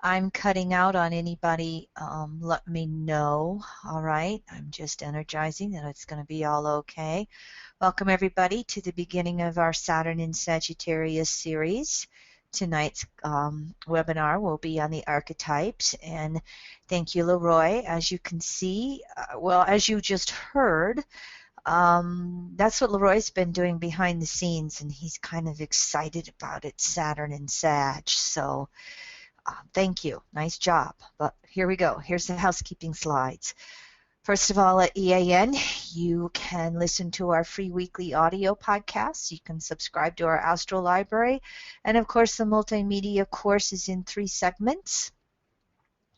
I'm cutting out on anybody, let me know. All right, I'm just energizing that it's going to be all okay. Welcome everybody to the beginning of our Saturn in Sagittarius series. Tonight's webinar will be on the archetypes, and thank you, Leroy. As you can see, well, as you just heard, that's what Leroy's been doing behind the scenes, and he's kind of excited about it, Saturn and Sag. So thank you. Nice job. But here we go. Here's the housekeeping slides. First of all, at EAN, you can listen to our free weekly audio podcasts. You can subscribe to our Astro Library. And of course, the multimedia course is in 3 segments.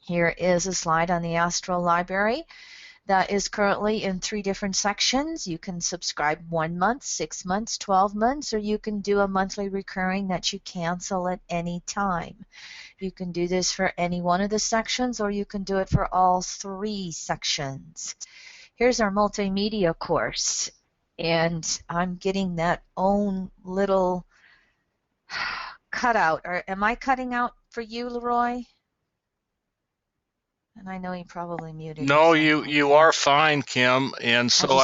Here is a slide on the Astro Library that is currently in 3 different sections. You can subscribe 1 month, 6 months, 12 months, or you can do a monthly recurring that you cancel at any time. You can do this for any one of the sections, or you can do it for all 3 sections. Here's our multimedia course, and I'm getting that own little cutout. Am I cutting out for you, Leroy? And I know he probably muted. No, you are fine, Kim. And so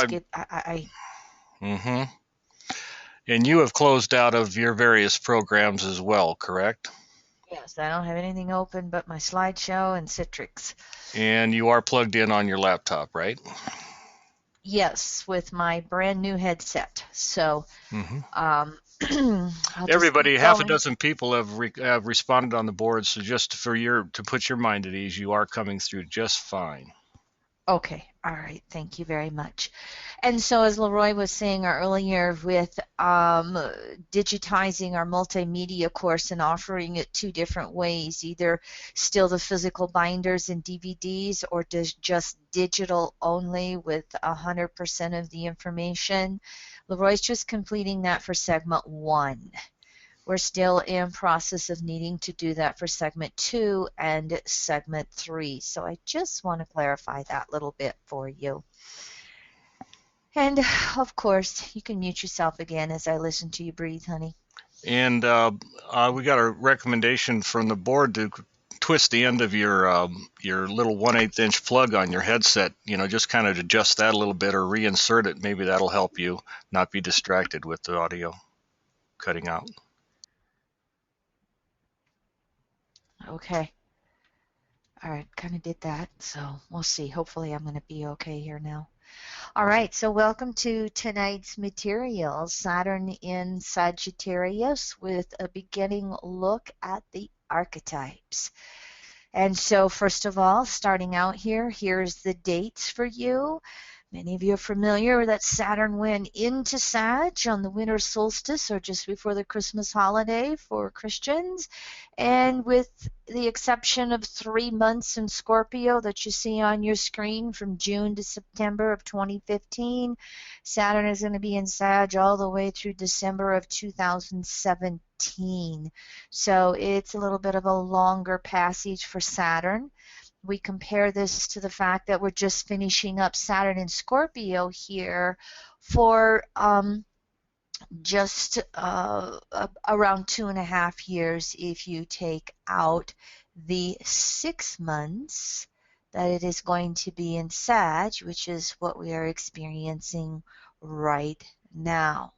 And you have closed out of your various programs as well, correct? Yes, I don't have anything open but my slideshow and Citrix. And you are plugged in on your laptop, right? Yes, with my brand new headset. So, everybody, half a dozen people have responded on the board. So just to put your mind at ease, you are coming through just fine. Okay, all right, thank you very much. And so as Leroy was saying earlier, with digitizing our multimedia course and offering it 2 different ways, either still the physical binders and DVDs or just digital only with 100% of the information, Leroy's just completing that for segment 1. We're still in process of needing to do that for segment 2 and segment 3. So I just want to clarify that little bit for you. And of course, you can mute yourself again as I listen to you breathe, honey. And we got a recommendation from the board to twist the end of your little 1/8 inch plug on your headset, just kind of adjust that a little bit or reinsert it. Maybe that'll help you not be distracted with the audio cutting out. Okay. All right, kind of did that, so we'll see. Hopefully I'm going to be okay here now. All right, so welcome to tonight's material, Saturn in Sagittarius, with a beginning look at the archetypes. And so first of all, starting out here's the dates for you. Many of you are familiar that Saturn went into Sag on the winter solstice or just before the Christmas holiday for Christians. And with the exception of 3 months in Scorpio that you see on your screen from June to September of 2015, Saturn is going to be in Sag all the way through December of 2017. So it's a little bit of a longer passage for Saturn. We compare this to the fact that we're just finishing up Saturn in Scorpio here for just around 2.5 years if you take out the 6 months that it is going to be in Sag, which is what we are experiencing right now.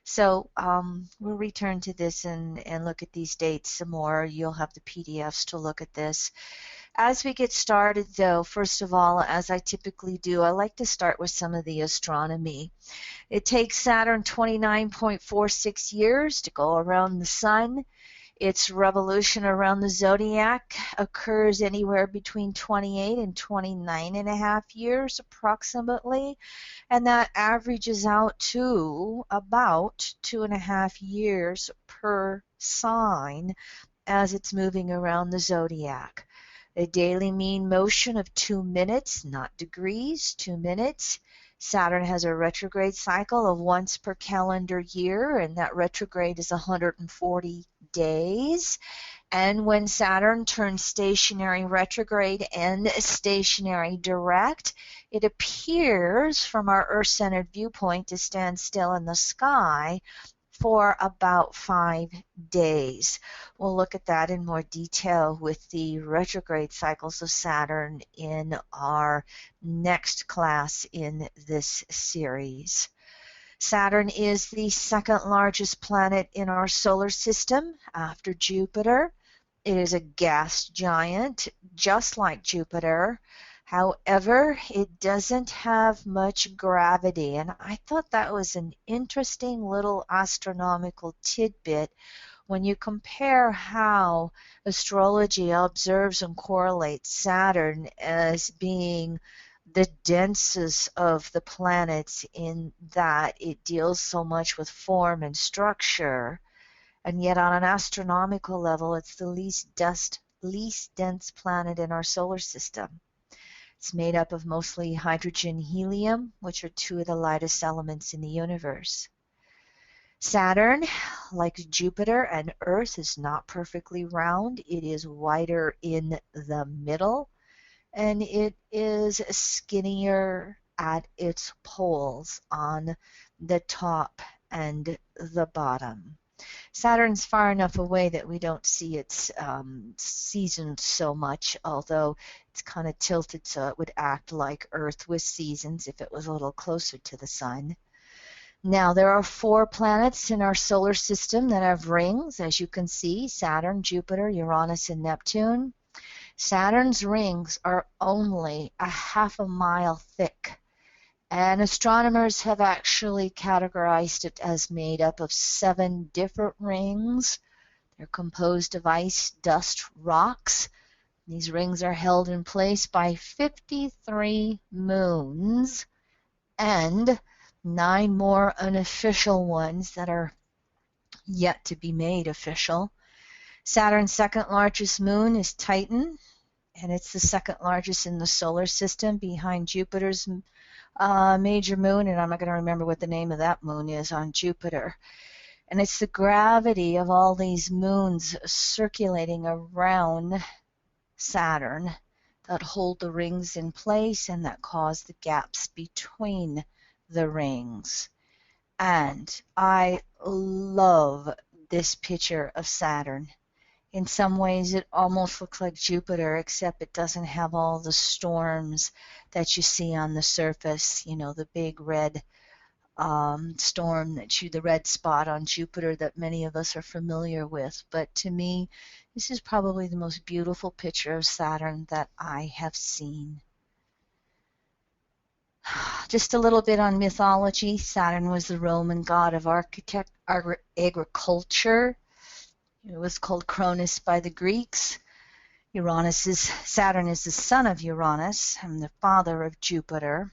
So we'll return to this and look at these dates some more. You'll have the PDFs to look at this. As we get started, though, first of all, as I typically do, I like to start with some of the astronomy. It takes Saturn 29.46 years to go around the sun. Its revolution around the zodiac occurs anywhere between 28 and 29.5 years approximately, and that averages out to about 2.5 years per sign as it's moving around the zodiac. A daily mean motion of 2 minutes, not degrees, 2 minutes. Saturn has a retrograde cycle of once per calendar year, and that retrograde is 140 days. And when Saturn turns stationary retrograde and stationary direct, it appears from our Earth-centered viewpoint to stand still in the sky for about 5 days. We'll look at that in more detail with the retrograde cycles of Saturn in our next class in this series. Saturn is the second largest planet in our solar system after Jupiter. It is a gas giant, just like Jupiter. However, it doesn't have much gravity, and I thought that was an interesting little astronomical tidbit when you compare how astrology observes and correlates Saturn as being the densest of the planets in that it deals so much with form and structure, and yet on an astronomical level, it's the least dense planet in our solar system. It's made up of mostly hydrogen, helium, which are two of the lightest elements in the universe. Saturn, like Jupiter and Earth, is not perfectly round. It is wider in the middle, and it is skinnier at its poles on the top and the bottom. Saturn's far enough away that we don't see its seasons so much, although it's kind of tilted so it would act like Earth with seasons if it was a little closer to the sun. Now, there are 4 planets in our solar system that have rings, as you can see: Saturn, Jupiter, Uranus, and Neptune. Saturn's rings are only a half a mile thick, and astronomers have actually categorized it as made up of 7 different rings. They're composed of ice, dust, rocks. These rings are held in place by 53 moons and 9 more unofficial ones that are yet to be made official. Saturn's second largest moon is Titan, and it's the second largest in the solar system behind Jupiter's major moon, and I'm not going to remember what the name of that moon is on Jupiter. And it's the gravity of all these moons circulating around Saturn that hold the rings in place and that cause the gaps between the rings. And I love this picture of Saturn. In some ways, it almost looks like Jupiter, except it doesn't have all the storms that you see on the surface. You know, the big red storm the red spot on Jupiter that many of us are familiar with. But to me, this is probably the most beautiful picture of Saturn that I have seen. Just a little bit on mythology. Saturn was the Roman god of agriculture. It was called Cronus by the Greeks. Saturn is the son of Uranus and the father of Jupiter.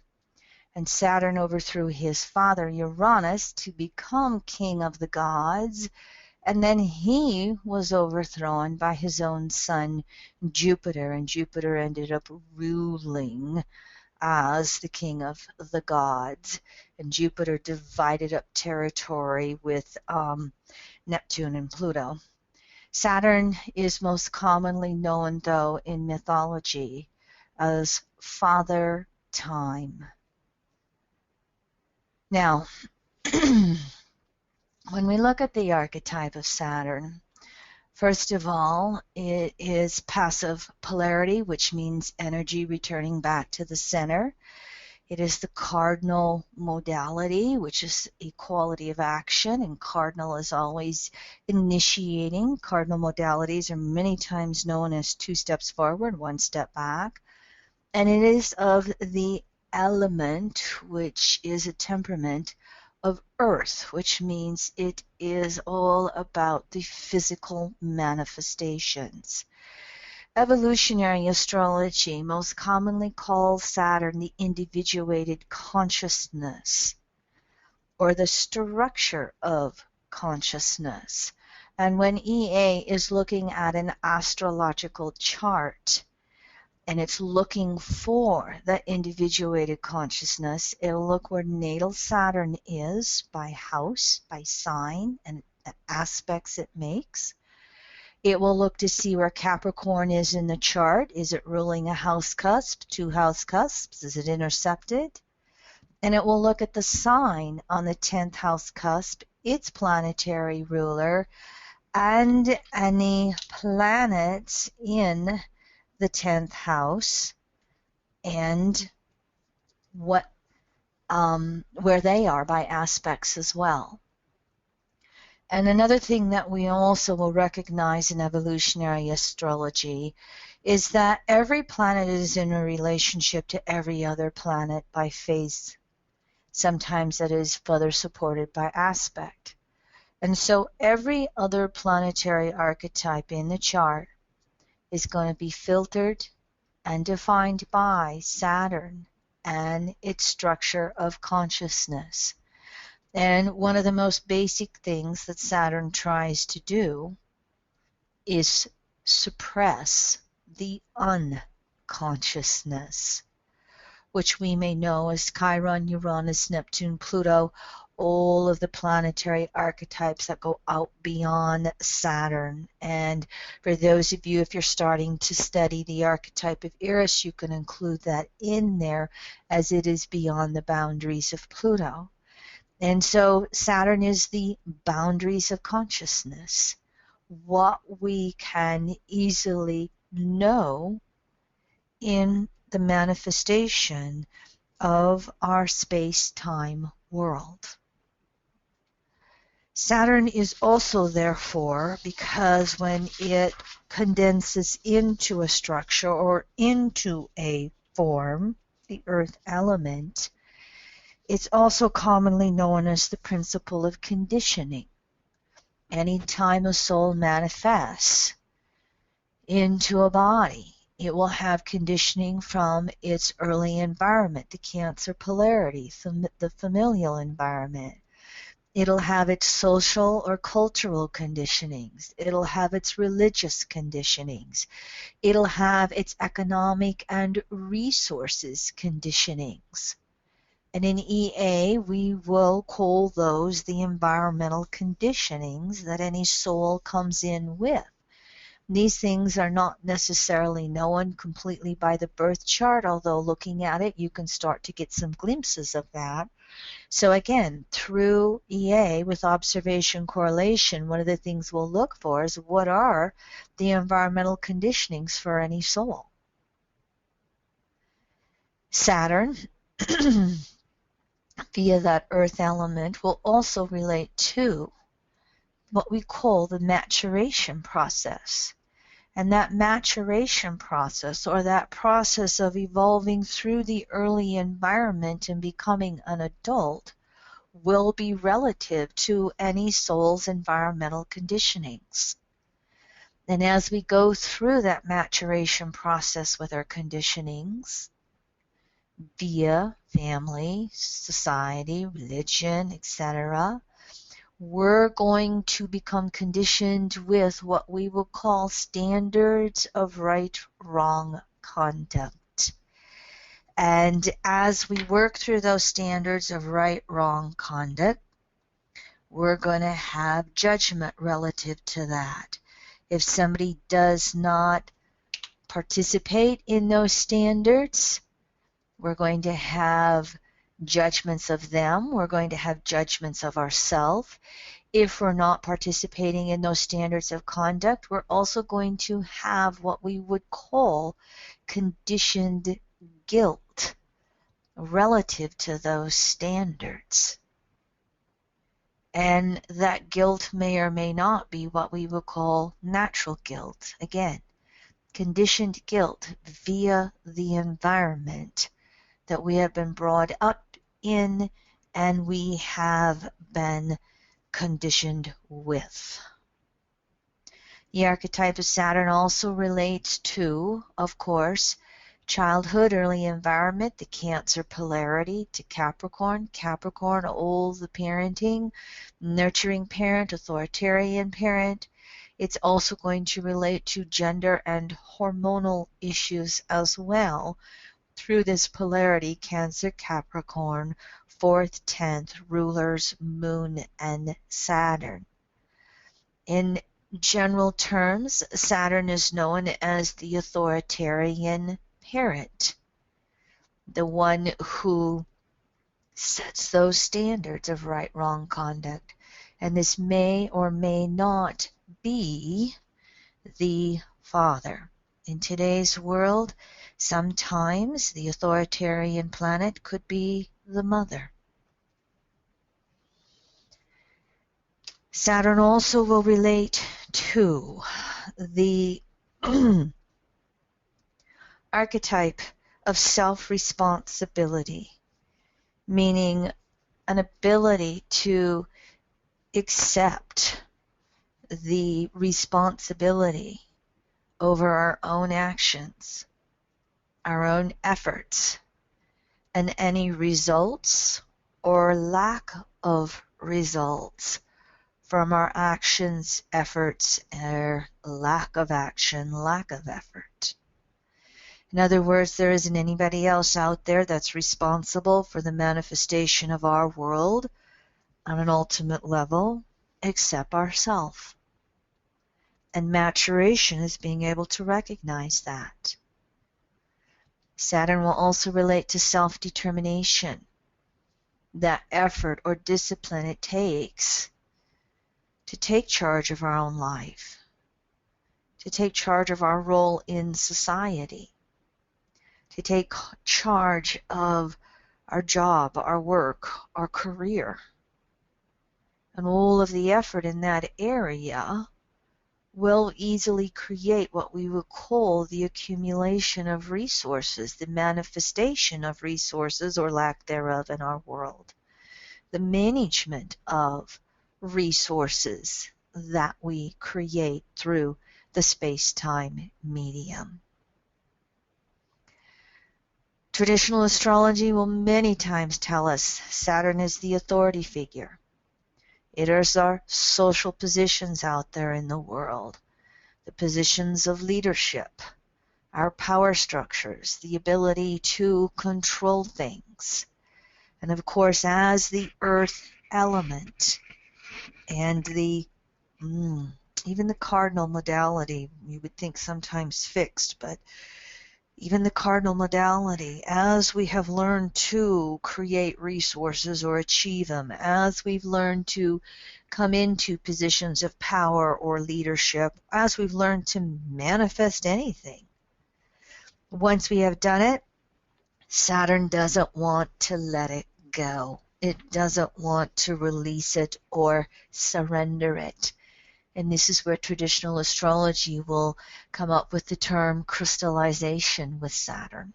And Saturn overthrew his father Uranus to become king of the gods. And then he was overthrown by his own son Jupiter. And Jupiter ended up ruling as the king of the gods. And Jupiter divided up territory with Neptune and Pluto. Saturn is most commonly known, though, in mythology as Father Time. Now, when we look at the archetype of Saturn, first of all, it is passive polarity, which means energy returning back to the center. It is the cardinal modality, which is equality of action, and cardinal is always initiating. Cardinal modalities are many times known as 2 steps forward, 1 step back. And it is of the element, which is a temperament of Earth, which means it is all about the physical manifestations. Evolutionary astrology most commonly calls Saturn the individuated consciousness, or the structure of consciousness. And when EA is looking at an astrological chart, and it's looking for the individuated consciousness, it'll look where natal Saturn is by house, by sign, and the aspects it makes. It will look to see where Capricorn is in the chart. Is it ruling a house cusp, 2 house cusps? Is it intercepted? And it will look at the sign on the 10th house cusp its planetary ruler and any planets in the 10th house and what where they are by aspects as well. And another thing that we also will recognize in evolutionary astrology is that every planet is in a relationship to every other planet by phase. Sometimes that is further supported by aspect. And so every other planetary archetype in the chart is going to be filtered and defined by Saturn and its structure of consciousness. And one of the most basic things that Saturn tries to do is suppress the unconsciousness, which we may know as Chiron, Uranus, Neptune, Pluto, all of the planetary archetypes that go out beyond Saturn. And for those of you, if you're starting to study the archetype of Eris, you can include that in there as it is beyond the boundaries of Pluto. And so Saturn is the boundaries of consciousness, what we can easily know in the manifestation of our space-time world. Saturn is also therefore, because when it condenses into a structure or into a form, the earth element, it's also commonly known as the principle of conditioning. Anytime a soul manifests into a body, it will have conditioning from its early environment, the Cancer polarity, the familial environment. It'll have its social or cultural conditionings. It'll have its religious conditionings. It'll have its economic and resources conditionings. And in EA, we will call those the environmental conditionings that any soul comes in with. These things are not necessarily known completely by the birth chart, although looking at it, you can start to get some glimpses of that. So again, through EA with observation correlation, one of the things we'll look for is what are the environmental conditionings for any soul. Saturn, via that earth element, will also relate to what we call the maturation process. And that maturation process, or that process of evolving through the early environment and becoming an adult, will be relative to any soul's environmental conditionings. And as we go through that maturation process with our conditionings, via family, society, religion, etc., we're going to become conditioned with what we will call standards of right-wrong conduct. And as we work through those standards of right-wrong conduct, we're going to have judgment relative to that. If somebody does not participate in those standards, we're going to have judgments of them. We're going to have judgments of ourselves. If we're not participating in those standards of conduct, we're also going to have what we would call conditioned guilt relative to those standards. And that guilt may or may not be what we would call natural guilt. Again, conditioned guilt via the environment that we have been brought up in and we have been conditioned with. The archetype of Saturn also relates to, of course, childhood, early environment, the Cancer polarity to Capricorn. Capricorn, all the parenting, nurturing parent, authoritarian parent. It's also going to relate to gender and hormonal issues as well through this polarity, Cancer, Capricorn, 4th, 10th, rulers, Moon, and Saturn. In general terms, Saturn is known as the authoritarian parent, the one who sets those standards of right-wrong conduct. And this may or may not be the father. In today's world, sometimes the authoritarian planet could be the mother. Saturn also will relate to the archetype of self-responsibility, meaning an ability to accept the responsibility over our own actions, our own efforts, and any results or lack of results from our actions, efforts, or lack of action, lack of effort. In other words, there isn't anybody else out there that's responsible for the manifestation of our world on an ultimate level except ourselves. And maturation is being able to recognize that. Saturn will also relate to self-determination, that effort or discipline it takes to take charge of our own life, to take charge of our role in society, to take charge of our job, our work, our career. And all of the effort in that area will easily create what we would call the accumulation of resources, the manifestation of resources or lack thereof in our world, the management of resources that we create through the space-time medium. Traditional astrology will many times tell us Saturn is the authority figure. It is our social positions out there in the world, the positions of leadership, our power structures, the ability to control things. And of course, as the earth element and even the cardinal modality, you would think sometimes fixed, but even the cardinal modality, as we have learned to create resources or achieve them, as we've learned to come into positions of power or leadership, as we've learned to manifest anything, once we have done it, Saturn doesn't want to let it go. It doesn't want to release it or surrender it. And this is where traditional astrology will come up with the term crystallization with Saturn.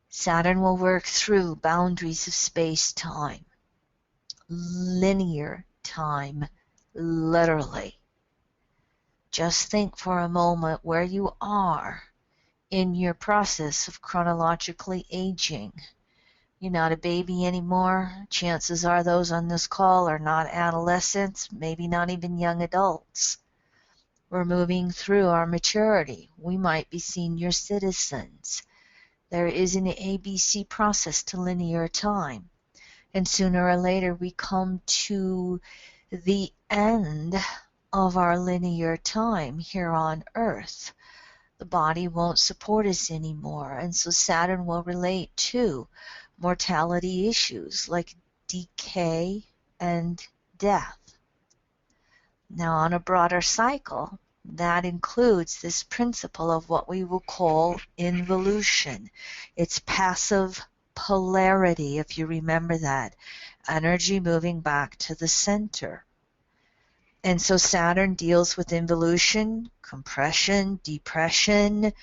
Saturn will work through boundaries of space-time, linear time, literally. Just think for a moment where you are in your process of chronologically aging. You're not a baby anymore. Chances are those on this call are not adolescents, maybe not even young adults. We're moving through our maturity. We might be senior citizens. There is an ABC process to linear time. And sooner or later we come to the end of our linear time here on Earth. The body won't support us anymore. And so Saturn will relate to mortality issues like decay and death. Now, on a broader cycle, that includes this principle of what we will call involution. It's passive polarity, if you remember that. Energy moving back to the center. And so Saturn deals with involution, compression, depression,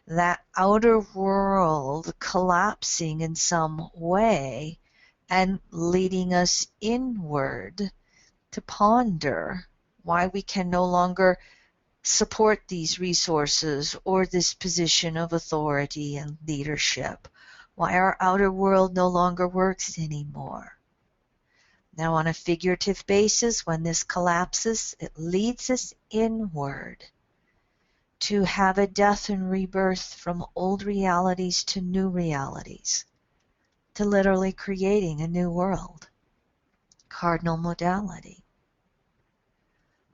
that outer world collapsing in some way and leading us inward to ponder why we can no longer support these resources or this position of authority and leadership, why our outer world no longer works anymore. Now, on a figurative basis, when this collapses, it leads us inward to have a death and rebirth from old realities to new realities, to literally creating a new world. Cardinal modality.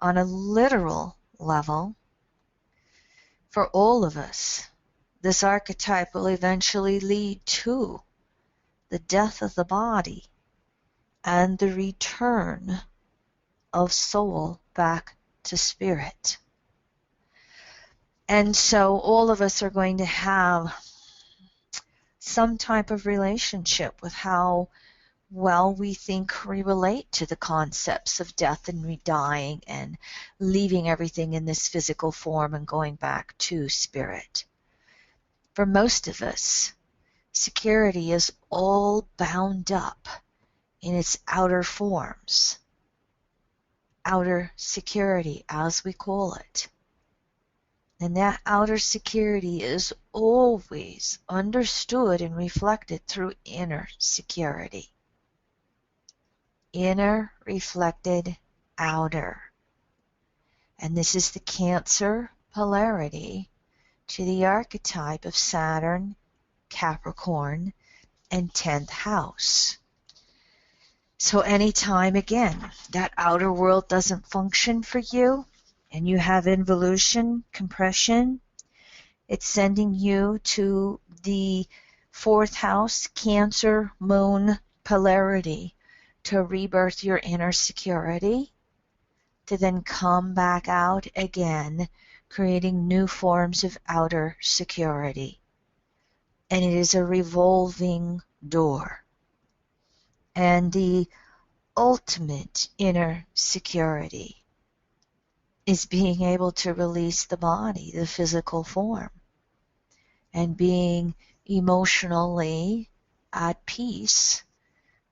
On a literal level, for all of us, this archetype will eventually lead to the death of the body and the return of soul back to spirit. And so all of us are going to have some type of relationship with how well we think we relate to the concepts of death and dying and leaving everything in this physical form and going back to spirit. For most of us, security is all bound up in its outer forms, outer security as we call it. And that outer security is always understood and reflected through inner security. Inner reflected outer. And this is the Cancer polarity to the archetype of Saturn, Capricorn, and 10th house. So anytime, again, that outer world doesn't function for you, and you have involution, compression, it's sending you to the 4th house, Cancer, Moon polarity, to rebirth your inner security, to then come back out again, creating new forms of outer security. And it is a revolving door. And the ultimate inner security is being able to release the body, the physical form, and being emotionally at peace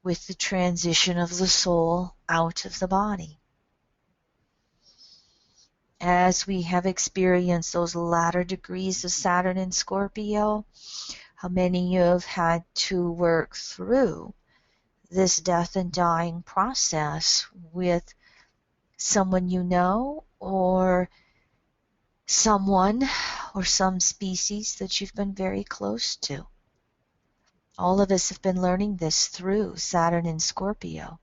with the transition of the soul out of the body. As we have experienced those latter degrees of Saturn in Scorpio, how many you have had to work through this death and dying process with someone you know, or someone or some species that you've been very close to. All of us have been learning this through Saturn in Scorpio.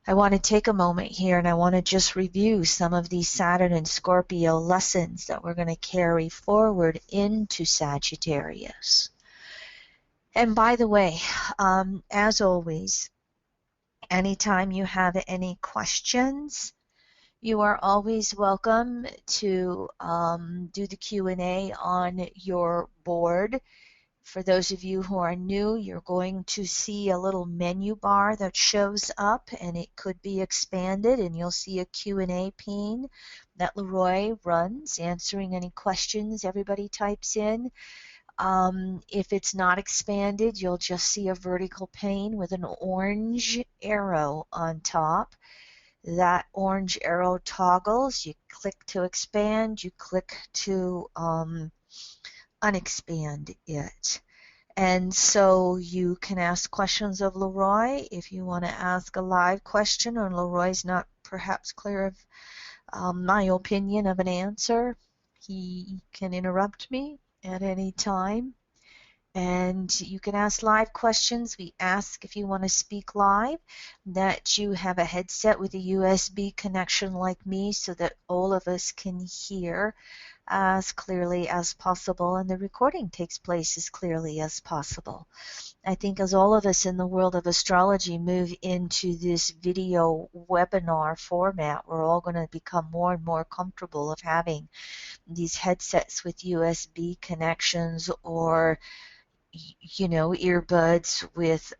I want to take a moment here and I want to just review some of these Saturn and Scorpio lessons that we're going to carry forward into Sagittarius. And by the way, as always, anytime you have any questions, you are always welcome to do the Q&A on your board. For those of you who are new, you're going to see a little menu bar that shows up, and it could be expanded, and you'll see a Q&A pane that Leroy runs, answering any questions everybody types in. If it's not expanded, you'll just see a vertical pane with an orange arrow on top. That orange arrow toggles. You click to expand, you click to unexpand it. And so you can ask questions of Leroy if you want to ask a live question or Leroy's not perhaps clear of my opinion of an answer. He can interrupt me at any time. And you can ask live questions. We ask if you want to speak live that you have a headset with a USB connection like me so that all of us can hear as clearly as possible and the recording takes place as clearly as possible. I think as all of us in the world of astrology move into this video webinar format, we're all going to become more and more comfortable of having these headsets with USB connections or earbuds with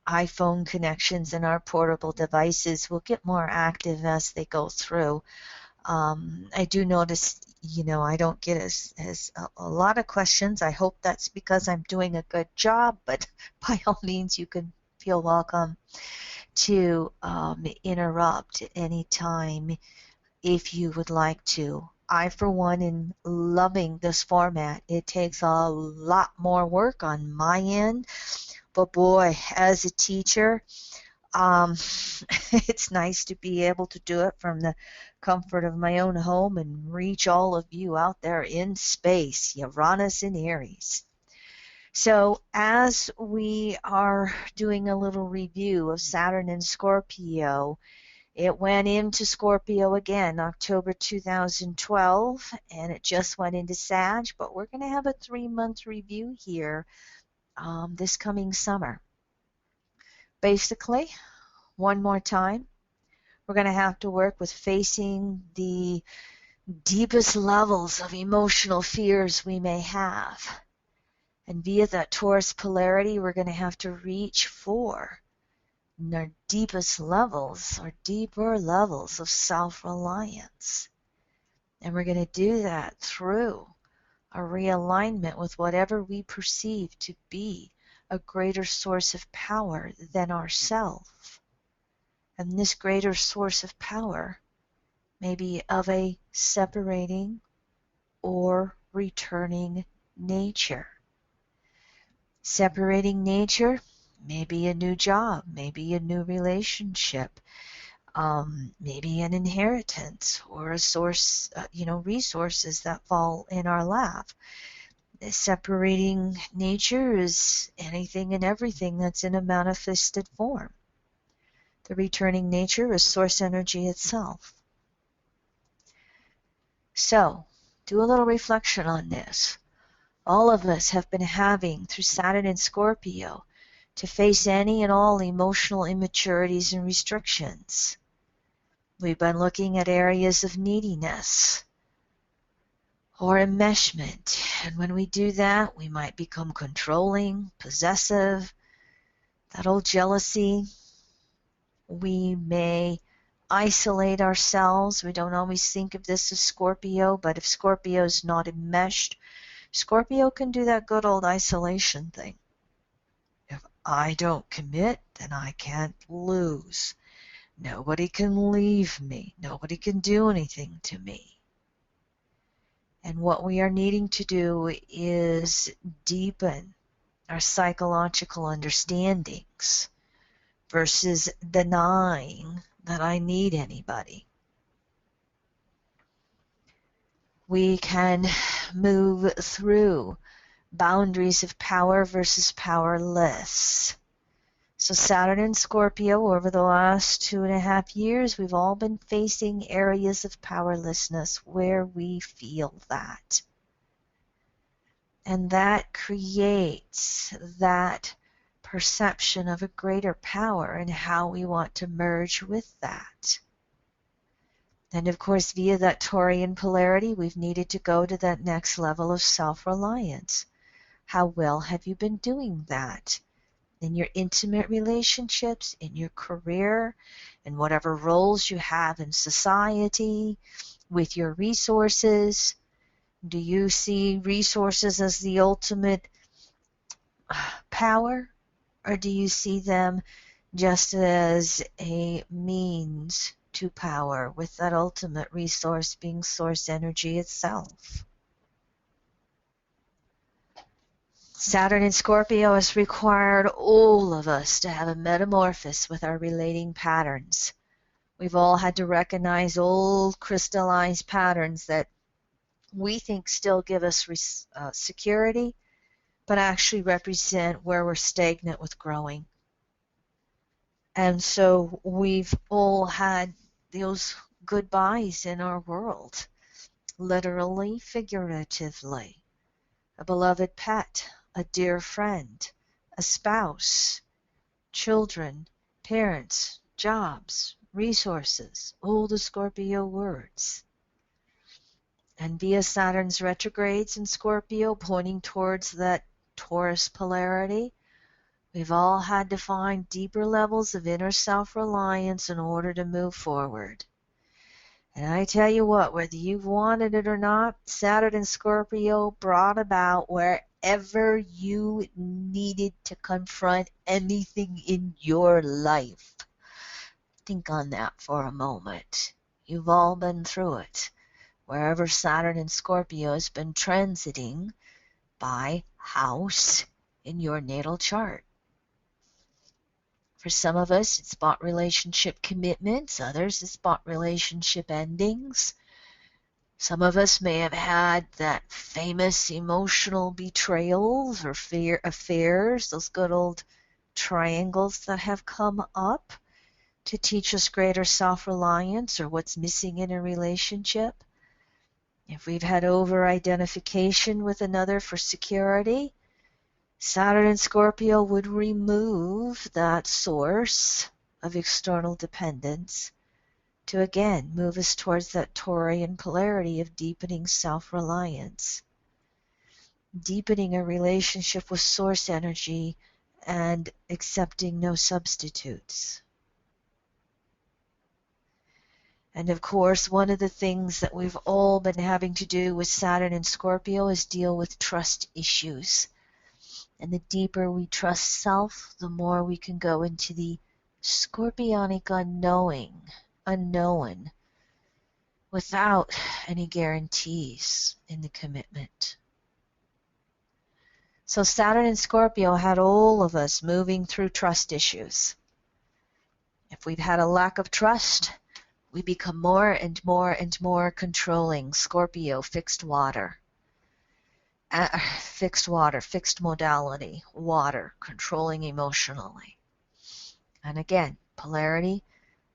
iPhone connections in our portable devices will get more active as they go through. I do notice, I don't get as a lot of questions. I hope that's because I'm doing a good job, but by all means, you can feel welcome to interrupt anytime if you would like to. I, for one, am loving this format. It takes a lot more work on my end, but boy, as a teacher, it's nice to be able to do it from the comfort of my own home and reach all of you out there in space, Uranus and Aries. So as we are doing a little review of Saturn and Scorpio, it went into Scorpio again, October 2012, and it just went into Sag, but we're going to have a 3-month review here this coming summer. Basically, one more time, we're going to have to work with facing the deepest levels of emotional fears we may have. And via that Taurus polarity, we're going to have to reach for our deepest levels, our deeper levels of self-reliance. And we're going to do that through a realignment with whatever we perceive to be a greater source of power than ourselves. And this greater source of power may be of a separating or returning nature. Separating nature may be a new job, maybe a new relationship, maybe an inheritance or a source, resources that fall in our lap. Separating nature is anything and everything that's in a manifested form. The returning nature is source energy itself. So, do a little reflection on this. All of us have been having, through Saturn and Scorpio, to face any and all emotional immaturities and restrictions. We've been looking at areas of neediness or enmeshment, and when we do that, we might become controlling, possessive, that old jealousy. We may isolate ourselves. We don't always think of this as Scorpio, but if Scorpio is not enmeshed, Scorpio can do that good old isolation thing. If I don't commit, then I can't lose. Nobody can leave me. Nobody can do anything to me. And what we are needing to do is deepen our psychological understandings versus denying that I need anybody. We can move through boundaries of power versus powerless. So Saturn and Scorpio, over the last 2.5 years, we've all been facing areas of powerlessness where we feel that. And that creates that perception of a greater power and how we want to merge with that. And of course, via that Taurian polarity, we've needed to go to that next level of self-reliance. How well have you been doing that? In your intimate relationships, in your career, in whatever roles you have in society, with your resources. Do you see resources as the ultimate power, or do you see them just as a means to power, with that ultimate resource being source energy itself? Saturn in Scorpio has required all of us to have a metamorphosis with our relating patterns. We've all had to recognize old crystallized patterns that we think still give us security, but actually represent where we're stagnant with growing. And so we've all had those goodbyes in our world, literally, figuratively. A beloved pet, a dear friend, a spouse, children, parents, jobs, resources, all the Scorpio words. And via Saturn's retrogrades in Scorpio, pointing towards that Taurus polarity, we've all had to find deeper levels of inner self-reliance in order to move forward. And I tell you what, whether you've wanted it or not, Saturn and Scorpio brought about wherever you needed to confront anything in your life. Think on that for a moment. You've all been through it. Wherever Saturn and Scorpio has been transiting by house in your natal chart. For some of us, it's about relationship commitments. Others, it's about relationship endings. Some of us may have had that famous emotional betrayals or affairs, those good old triangles that have come up to teach us greater self-reliance or what's missing in a relationship. If we've had over-identification with another for security, Saturn in Scorpio would remove that source of external dependence to again move us towards that Taurian polarity of deepening self-reliance, deepening a relationship with source energy and accepting no substitutes. And of course, one of the things that we've all been having to do with Saturn and Scorpio is deal with trust issues. And the deeper we trust self, the more we can go into the scorpionic unknown, without any guarantees in the commitment. So Saturn and Scorpio had all of us moving through trust issues. If we've had a lack of trust, we become more and more and more controlling. Scorpio, fixed modality, water, controlling emotionally. And again, polarity,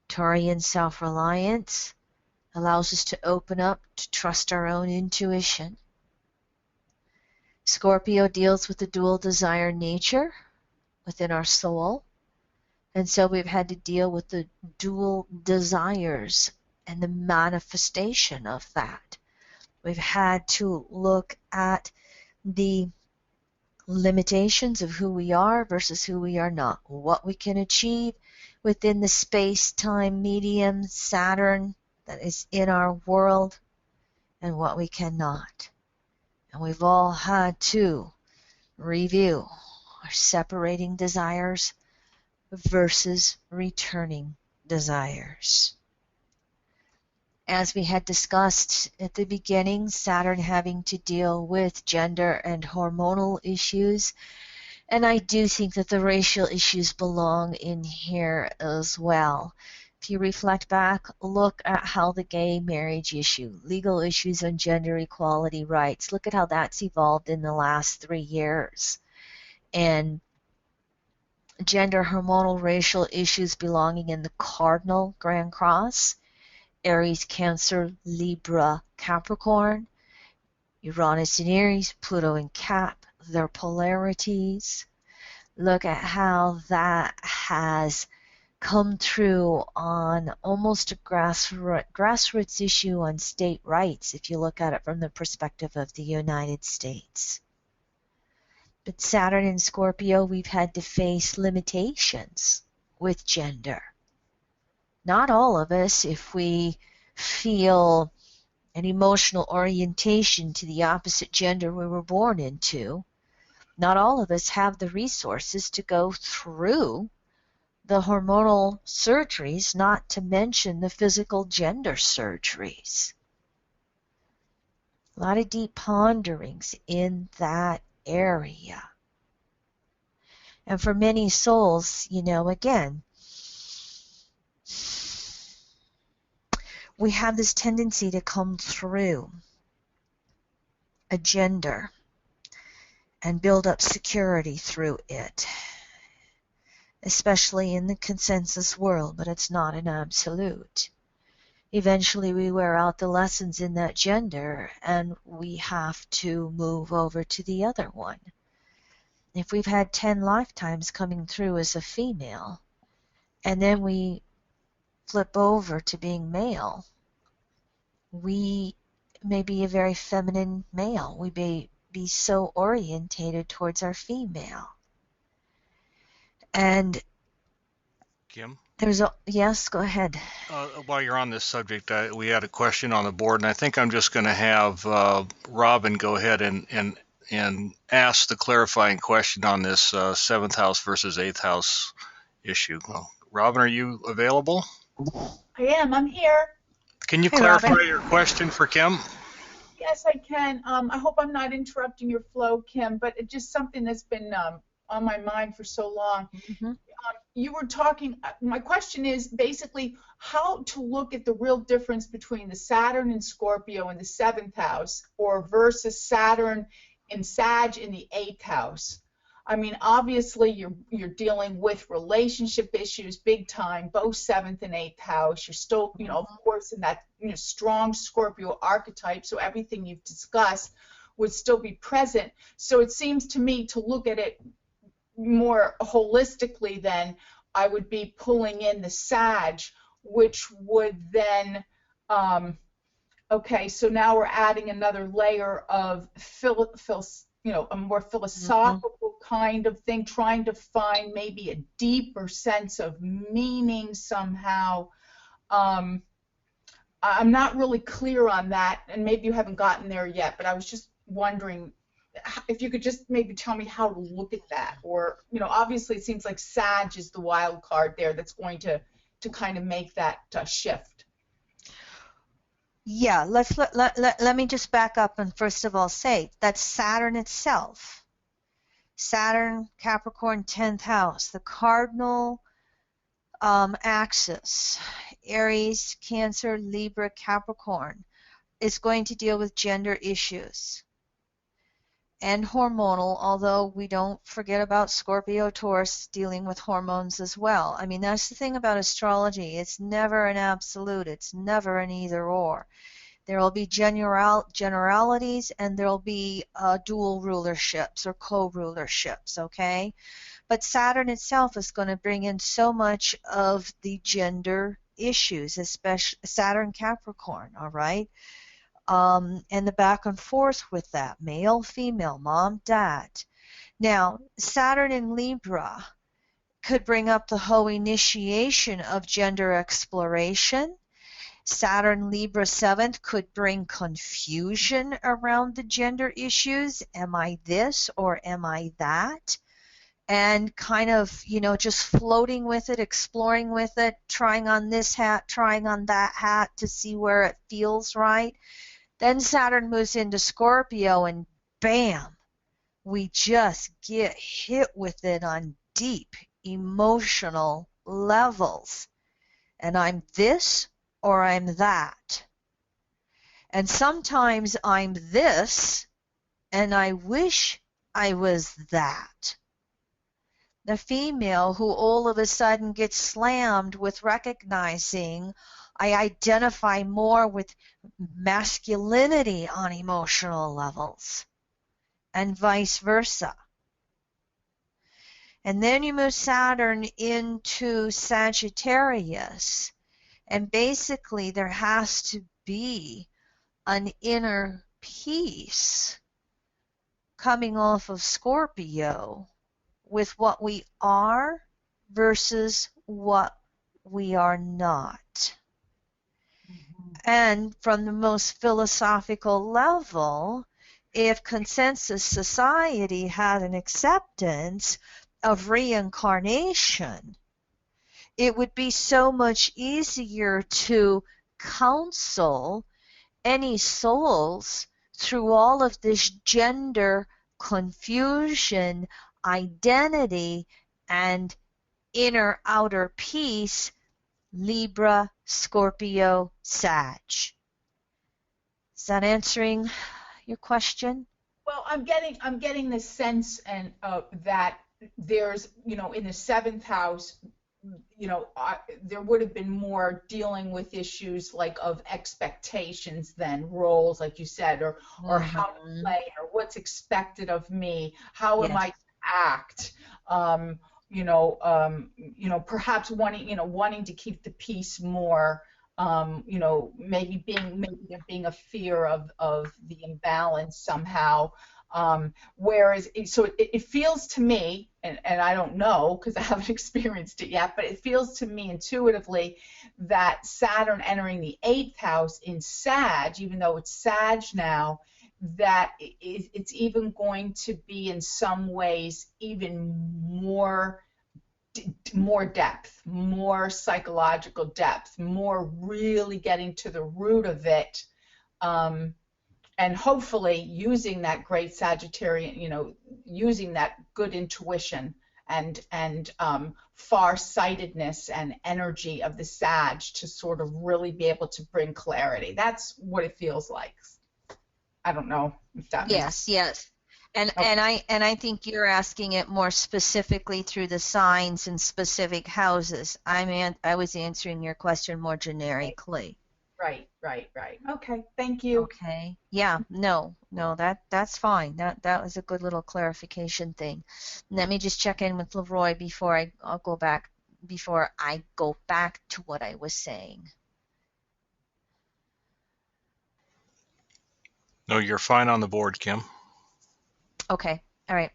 Taurian self-reliance allows us to open up to trust our own intuition. Scorpio deals with the dual desire nature within our soul. And so we've had to deal with the dual desires and the manifestation of that. We've had to look at the limitations of who we are versus who we are not, what we can achieve within the space-time medium, Saturn, that is in our world, and what we cannot. And we've all had to review our separating desires versus returning desires. As we had discussed at the beginning, Saturn having to deal with gender and hormonal issues, and I do think that the racial issues belong in here as well. If you reflect back, look at how the gay marriage issue, legal issues on gender equality rights, look at how that's evolved in the last 3 years. And gender hormonal racial issues belonging in the cardinal Grand Cross, Aries, Cancer, Libra, Capricorn, Uranus in Aries, Pluto in Cap, their polarities. Look at how that has come through on almost a grassroots issue on state rights, if you look at it from the perspective of the United States. But Saturn in Scorpio, we've had to face limitations with gender. Not all of us, if we feel an emotional orientation to the opposite gender we were born into, not all of us have the resources to go through the hormonal surgeries, not to mention the physical gender surgeries. A lot of deep ponderings in that area. And for many souls, again, we have this tendency to come through a gender and build up security through it, especially in the consensus world, but it's not an absolute. Eventually we wear out the lessons in that gender and we have to move over to the other one. If we've had 10 lifetimes coming through as a female, and then we flip over to being male, we may be a very feminine male. We may be so orientated towards our female. And Kim? Yes, go ahead. While you're on this subject, we had a question on the board, and I think I'm just going to have Robin go ahead and ask the clarifying question on this 7th house versus 8th house issue. Well, Robin, are you available? I am. I'm here. Can you Hey, clarify Robin. your question for Kim? Yes, I can. I hope I'm not interrupting your flow, Kim, but it's just something that's been on my mind for so long. Mm-hmm. You were talking, my question is basically how to look at the real difference between the Saturn in Scorpio in the 7th house or versus Saturn in Sag in the 8th house. I mean, obviously you're dealing with relationship issues big time, both 7th and 8th house. You're still, of course, in that strong Scorpio archetype, so everything you've discussed. would still be present. So it seems to me to look at it more holistically, then I would be pulling in the Sag, which would then, okay, so now we're adding another layer of a more philosophical kind of thing, trying to find maybe a deeper sense of meaning somehow. I'm not really clear on that, and maybe you haven't gotten there yet, but I was just wondering if you could just maybe tell me how to look at that. Or, obviously it seems like Sag is the wild card there that's going to kind of make that shift. Yeah, let me just back up and first of all say that Saturn itself, Saturn, Capricorn, 10th house, the cardinal axis, Aries, Cancer, Libra, Capricorn, is going to deal with gender issues and hormonal, although we don't forget about Scorpio, Taurus dealing with hormones as well. I mean, that's the thing about astrology. It's never an absolute. It's never an either or. There will be generalities and there will be dual rulerships or co-rulerships, okay? But Saturn itself is going to bring in so much of the gender issues, especially Saturn Capricorn, all right? And the back and forth with that, male, female, mom, dad. Now, Saturn in Libra could bring up the whole initiation of gender exploration. Saturn Libra 7th could bring confusion around the gender issues. Am I this or am I that? And kind of, just floating with it, exploring with it, trying on this hat, trying on that hat to see where it feels right. Then Saturn moves into Scorpio and bam, we just get hit with it on deep emotional levels. And I'm this or I'm that. And sometimes I'm this and I wish I was that. The female who all of a sudden gets slammed with recognizing I identify more with masculinity on emotional levels and vice versa. And then you move Saturn into Sagittarius, and basically there has to be an inner peace coming off of Scorpio with what we are versus what we are not. And from the most philosophical level, if consensus society had an acceptance of reincarnation, it would be so much easier to counsel any souls through all of this gender confusion, identity, and inner outer peace, Libra, Scorpio, Sag. Is that answering your question? Well, I'm getting the sense and that there's, in the 7th house, there would have been more dealing with issues like of expectations than roles, like you said, or how to play, or what's expected of me, how am I to act, perhaps wanting to keep the peace more, maybe there being a fear of the imbalance somehow. Whereas, so it feels to me, and I don't know because I haven't experienced it yet, but it feels to me intuitively that Saturn entering the 8th house in Sag, even though it's Sag now, that it's even going to be in some ways even more depth, more psychological depth, more really getting to the root of it. And hopefully using that great Sagittarian, using that good intuition and far-sightedness and energy of the Sag to sort of really be able to bring clarity. That's what it feels like. I don't know if that makes Yes. And I think you're asking it more specifically through the signs and specific houses. I was answering your question more generically. Right, right, right. Okay, thank you. Okay. Yeah, no, that's fine. That was a good little clarification thing. Let me just check in with Leroy before I'll go back before I go back to what I was saying. No, you're fine on the board, Kim. Okay. All right.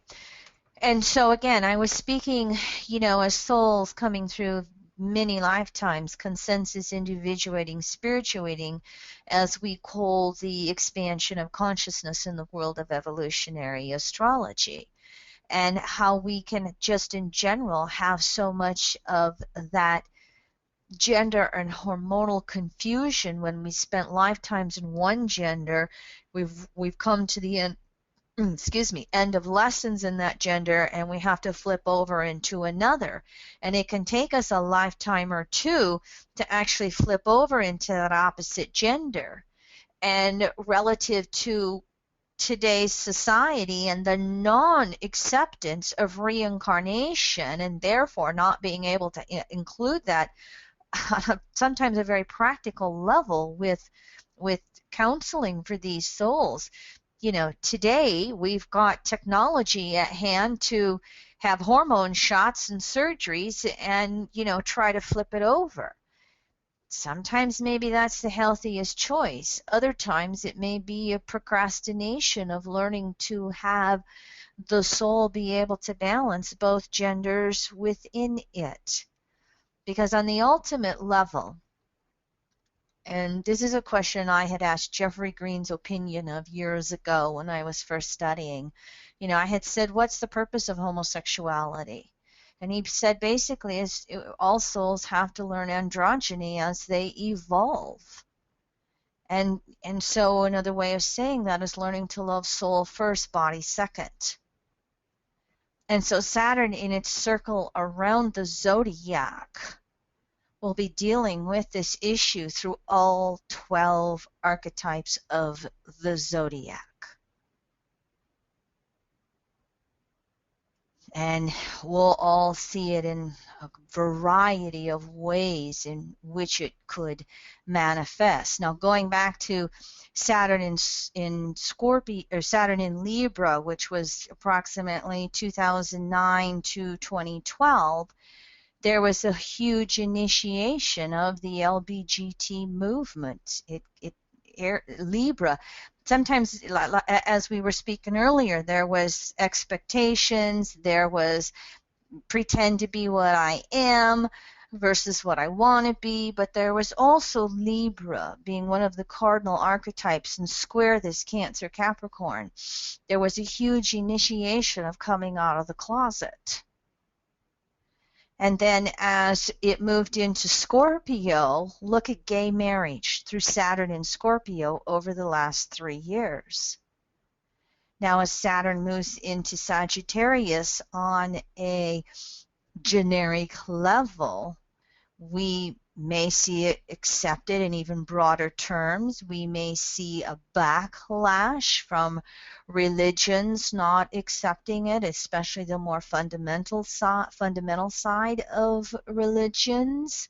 And so again, I was speaking, as souls coming through many lifetimes, consensus individuating, spirituating, as we call the expansion of consciousness in the world of evolutionary astrology, and how we can just in general have so much of that gender and hormonal confusion when we spent lifetimes in one gender. We've come to the end, excuse me, end of lessons in that gender, and we have to flip over into another. And it can take us a lifetime or two to actually flip over into that opposite gender. And relative to today's society and the non-acceptance of reincarnation, and therefore not being able to include that on sometimes a very practical level with counseling for these souls. Today we've got technology at hand to have hormone shots and surgeries and, try to flip it over. Sometimes maybe that's the healthiest choice. Other times it may be a procrastination of learning to have the soul be able to balance both genders within it. Because on the ultimate level, and this is a question I had asked Jeffrey Green's opinion of years ago when I was first studying. I had said, what's the purpose of homosexuality? And he said basically is all souls have to learn androgyny as they evolve. And so another way of saying that is learning to love soul first, body second. And so Saturn in its circle around the zodiac will be dealing with this issue through all 12 archetypes of the zodiac. And we'll all see it in a variety of ways in which it could manifest. Now, going back to Saturn in Scorpio, or Saturn in Libra, which was approximately 2009 to 2012, there was a huge initiation of the LBGT movement. Libra, sometimes, as we were speaking earlier, there was expectations, there was pretend to be what I am versus what I want to be, but there was also Libra being one of the cardinal archetypes and square this Cancer Capricorn. There was a huge initiation of coming out of the closet. And then as it moved into Scorpio, look at gay marriage through Saturn in Scorpio over the last 3 years. Now as Saturn moves into Sagittarius on a generic level, we may see it accepted in even broader terms. We may see a backlash from religions not accepting it, especially the more fundamental side of religions.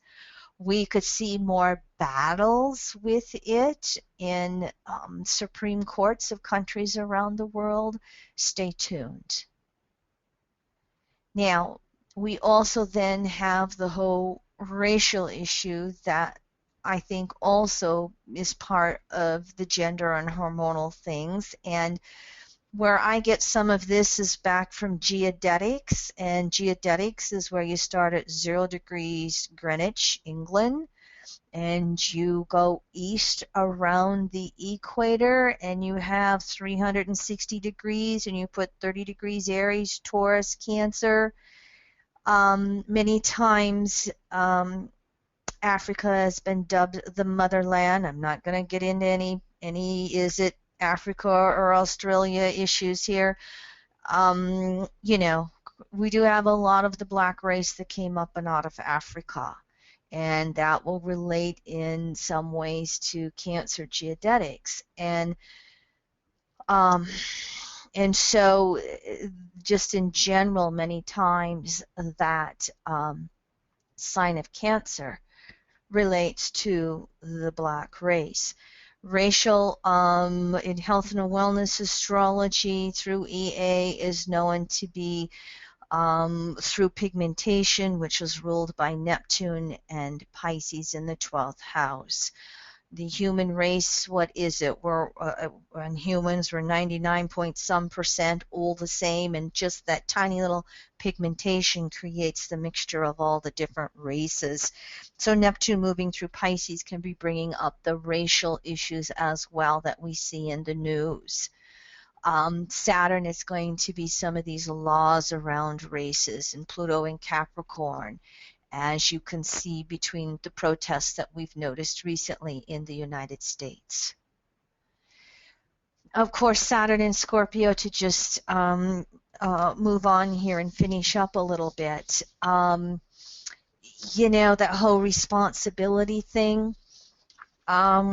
We could see more battles with it in Supreme Courts of countries around the world. Stay tuned. Now, we also then have the whole racial issue that I think also is part of the gender and hormonal things. And where I get some of this is back from geodetics, and geodetics is where you start at 0 degrees Greenwich, England, and you go east around the equator and you have 360 degrees and you put 30 degrees Aries, Taurus, Cancer. Many times Africa has been dubbed the motherland. I'm not going to get into any is it Africa or Australia issues here. We do have a lot of the black race that came up and out of Africa, and that will relate in some ways to Cancer geodetics. And so just in general, many times that sign of Cancer relates to the black race. Racial in health and wellness astrology through EA is known to be through pigmentation, which was ruled by Neptune and Pisces in the 12th house. The human race, what is it? And humans were 99 point some percent all the same, and just that tiny little pigmentation creates the mixture of all the different races. So Neptune moving through Pisces can be bringing up the racial issues as well that we see in the news. Saturn is going to be some of these laws around races, and Pluto in Capricorn, as you can see between the protests that we've noticed recently in the United States. Of course, Saturn in Scorpio, to just move on here and finish up a little bit. That whole responsibility thing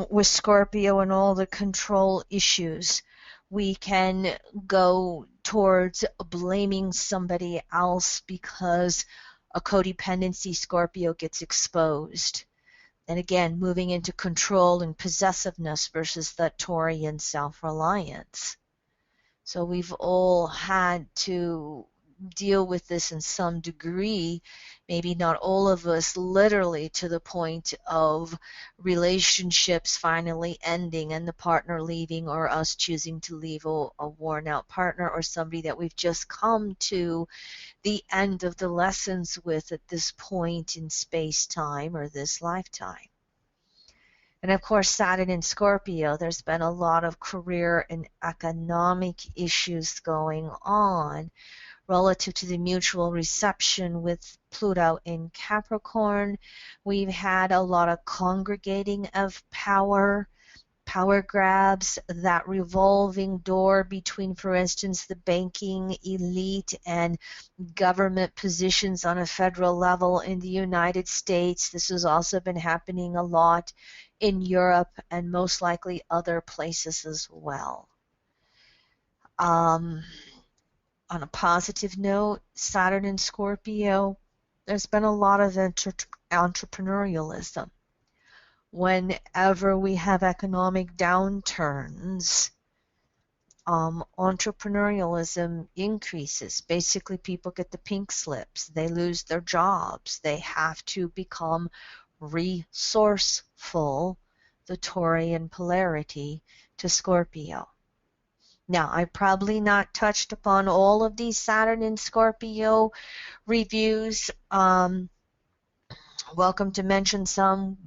with Scorpio and all the control issues. We can go towards blaming somebody else because a codependency Scorpio gets exposed. And again, moving into control and possessiveness versus that Taurian self-reliance. So we've all had to deal with this in some degree, maybe not all of us literally to the point of relationships finally ending and the partner leaving, or us choosing to leave a worn out partner or somebody that we've just come to the end of the lessons with at this point in space-time or this lifetime. And of course, Saturn in Scorpio, there's been a lot of career and economic issues going on relative to the mutual reception with Pluto in Capricorn. We've had a lot of congregating of power grabs, that revolving door between, for instance, the banking elite and government positions on a federal level in the United States. This has also been happening a lot in Europe and most likely other places as well. On a positive note, Saturn in Scorpio, there's been a lot of entrepreneurialism. Whenever we have economic downturns, entrepreneurialism increases. Basically, people get the pink slips. They lose their jobs. They have to become resourceful, the Taurian polarity to Scorpio. Now, I probably not touched upon all of these Saturn and Scorpio reviews. Welcome to mention some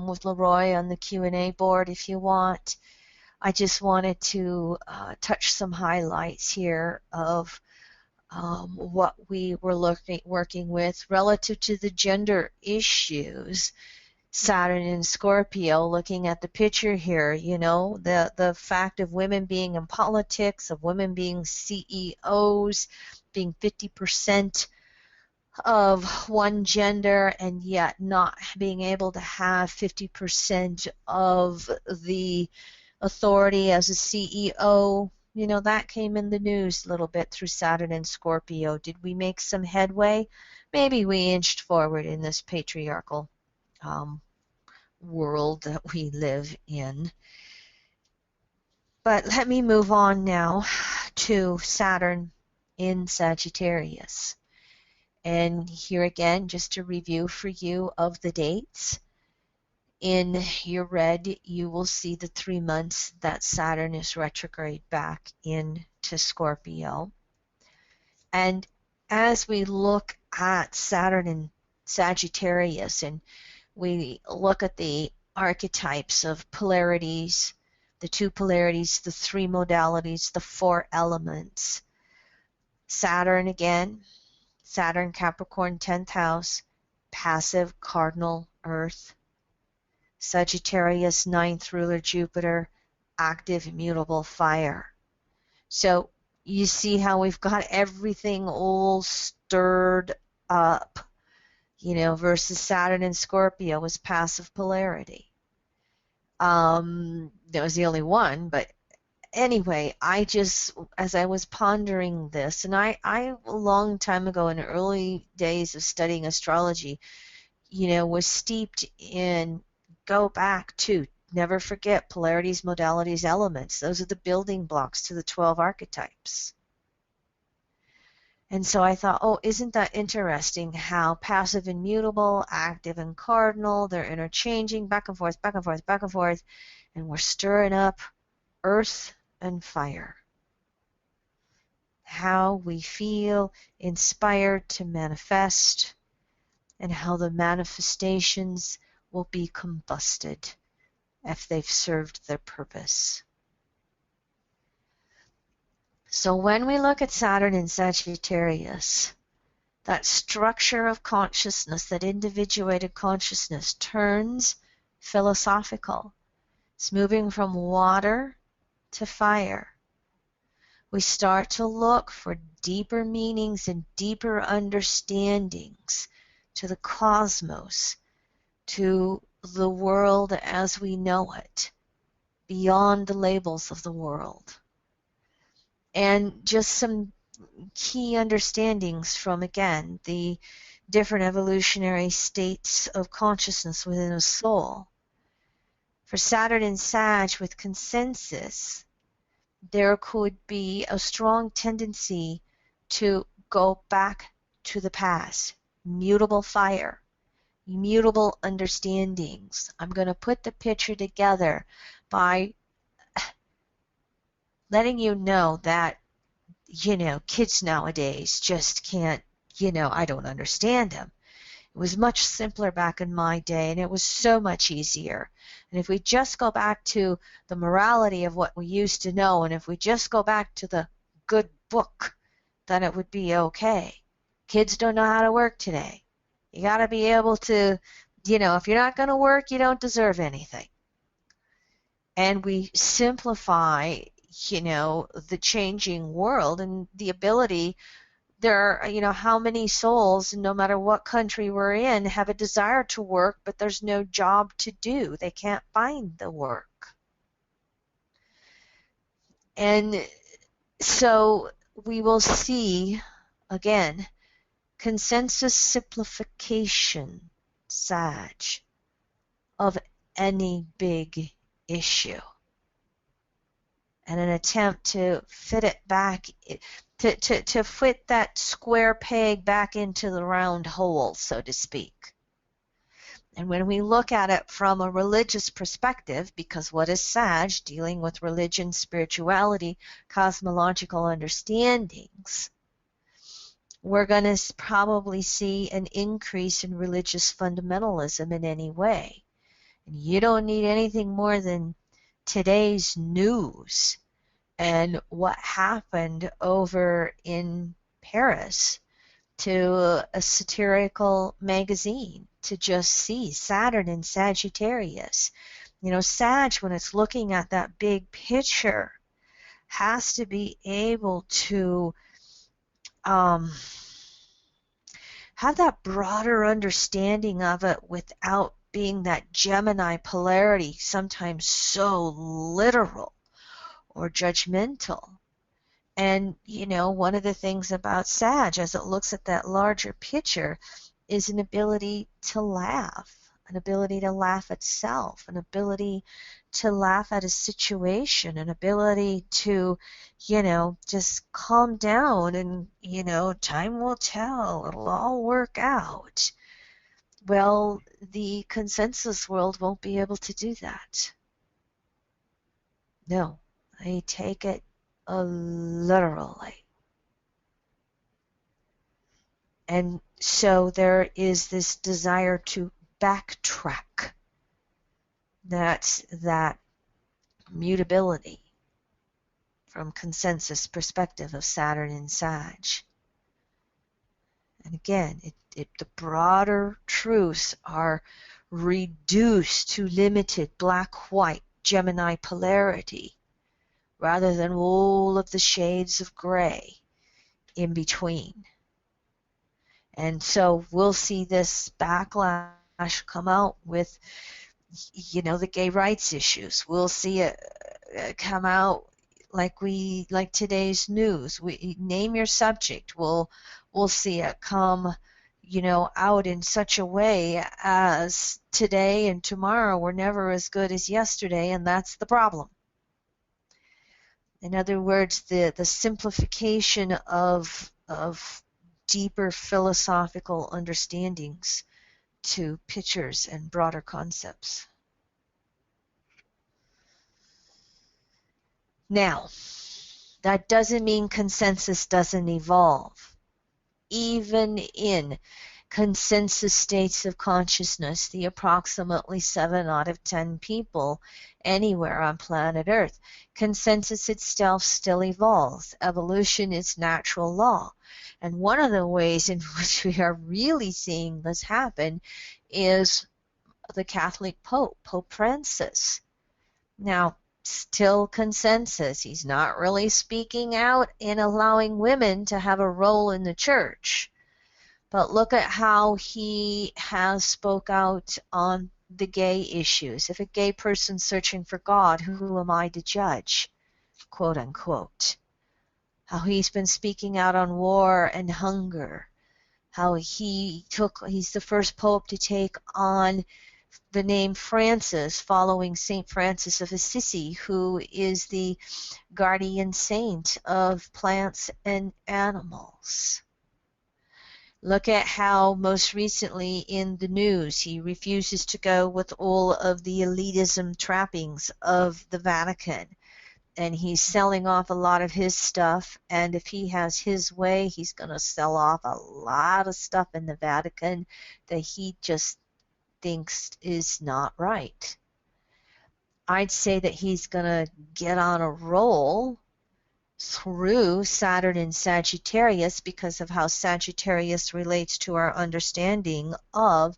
with Leroy on the Q&A board if you want. I just wanted to touch some highlights here of what we were working with relative to the gender issues. Saturn in Scorpio, looking at the picture here, the fact of women being in politics, of women being CEOs, being 50% of one gender, and yet not being able to have 50% of the authority as a CEO. That came in the news a little bit through Saturn and Scorpio. Did we make some headway? Maybe we inched forward in this patriarchal world that we live in. But let me move on now to Saturn in Sagittarius. And here again, just a review for you of the dates. In your red, you will see the 3 months that Saturn is retrograde back into Scorpio. And as we look at Saturn in Sagittarius and we look at the archetypes of polarities, the 2 polarities, the 3 modalities, the 4 elements. Saturn again, Saturn Capricorn 10th house, passive cardinal earth. Sagittarius 9th ruler Jupiter, active immutable fire. So you see how we've got everything all stirred up. Versus Saturn and Scorpio was passive polarity. That was the only one, but anyway, as I was pondering this, and I a long time ago in the early days of studying astrology, was steeped in, go back to, never forget polarities, modalities, elements. Those are the building blocks to the 12 archetypes. And so I thought, oh, isn't that interesting how passive and mutable, active and cardinal, they're interchanging back and forth, back and forth, back and forth, and we're stirring up earth and fire. How we feel inspired to manifest, and how the manifestations will be combusted if they've served their purpose. So when we look at Saturn in Sagittarius, that structure of consciousness, that individuated consciousness, turns philosophical. It's moving from water to fire. We start to look for deeper meanings and deeper understandings to the cosmos, to the world as we know it, beyond the labels of the world. And just some key understandings from, again, the different evolutionary states of consciousness within a soul. For Saturn and Sag with consensus, there could be a strong tendency to go back to the past, mutable fire, mutable understandings. I'm going to put the picture together by letting you know that, kids nowadays just can't, I don't understand them. It was much simpler back in my day, and it was so much easier. And if we just go back to the morality of what we used to know, and if we just go back to the good book, then it would be okay. Kids don't know how to work today. You got to be able to, if you're not going to work, you don't deserve anything. And we simplify, the changing world and the ability. There are, how many souls, no matter what country we're in, have a desire to work, but there's no job to do. They can't find the work. And so we will see, again, consensus simplification, Sag, of any big issue. And an attempt to fit it back, to fit that square peg back into the round hole, so to speak. And when we look at it from a religious perspective, because what is Sag? Dealing with religion, spirituality, cosmological understandings, we're going to probably see an increase in religious fundamentalism in any way. And you don't need anything more than today's news and what happened over in Paris to a satirical magazine to just see Saturn in Sagittarius. Sag, when it's looking at that big picture, has to be able to have that broader understanding of it without being that Gemini polarity, sometimes so literal or judgmental. And, one of the things about Sag, as it looks at that larger picture, is an ability to laugh, an ability to laugh at self, an ability to laugh at a situation, an ability to, just calm down and, time will tell, it'll all work out. Well, the consensus world won't be able to do that. No, they take it literally. And so there is this desire to backtrack. That's that mutability from consensus perspective of Saturn and Sag. And again, the broader truths are reduced to limited black-white Gemini polarity rather than all of the shades of gray in between. And so we'll see this backlash come out with, the gay rights issues. We'll see it come out like today's news. We name your subject. We'll see it come, out in such a way as today and tomorrow were never as good as yesterday, and that's the problem. In other words, the simplification of deeper philosophical understandings to pictures and broader concepts. Now, that doesn't mean consensus doesn't evolve. Even in consensus states of consciousness, the approximately 7 out of 10 people anywhere on planet Earth, consensus itself still evolves. Evolution is natural law. And one of the ways in which we are really seeing this happen is the Catholic Pope, Pope Francis. Now, still consensus. He's not really speaking out in allowing women to have a role in the church. But look at how he has spoke out on the gay issues. If a gay person's searching for God, who am I to judge? Quote unquote. How he's been speaking out on war and hunger. How he's the first pope to take on the name Francis, following Saint Francis of Assisi, who is the guardian saint of plants and animals. Look at how most recently in the news he refuses to go with all of the elitism trappings of the Vatican. And he's selling off a lot of his stuff, and if he has his way, he's going to sell off a lot of stuff in the Vatican that he just thinks is not right. I'd say that he's going to get on a roll through Saturn in Sagittarius because of how Sagittarius relates to our understanding of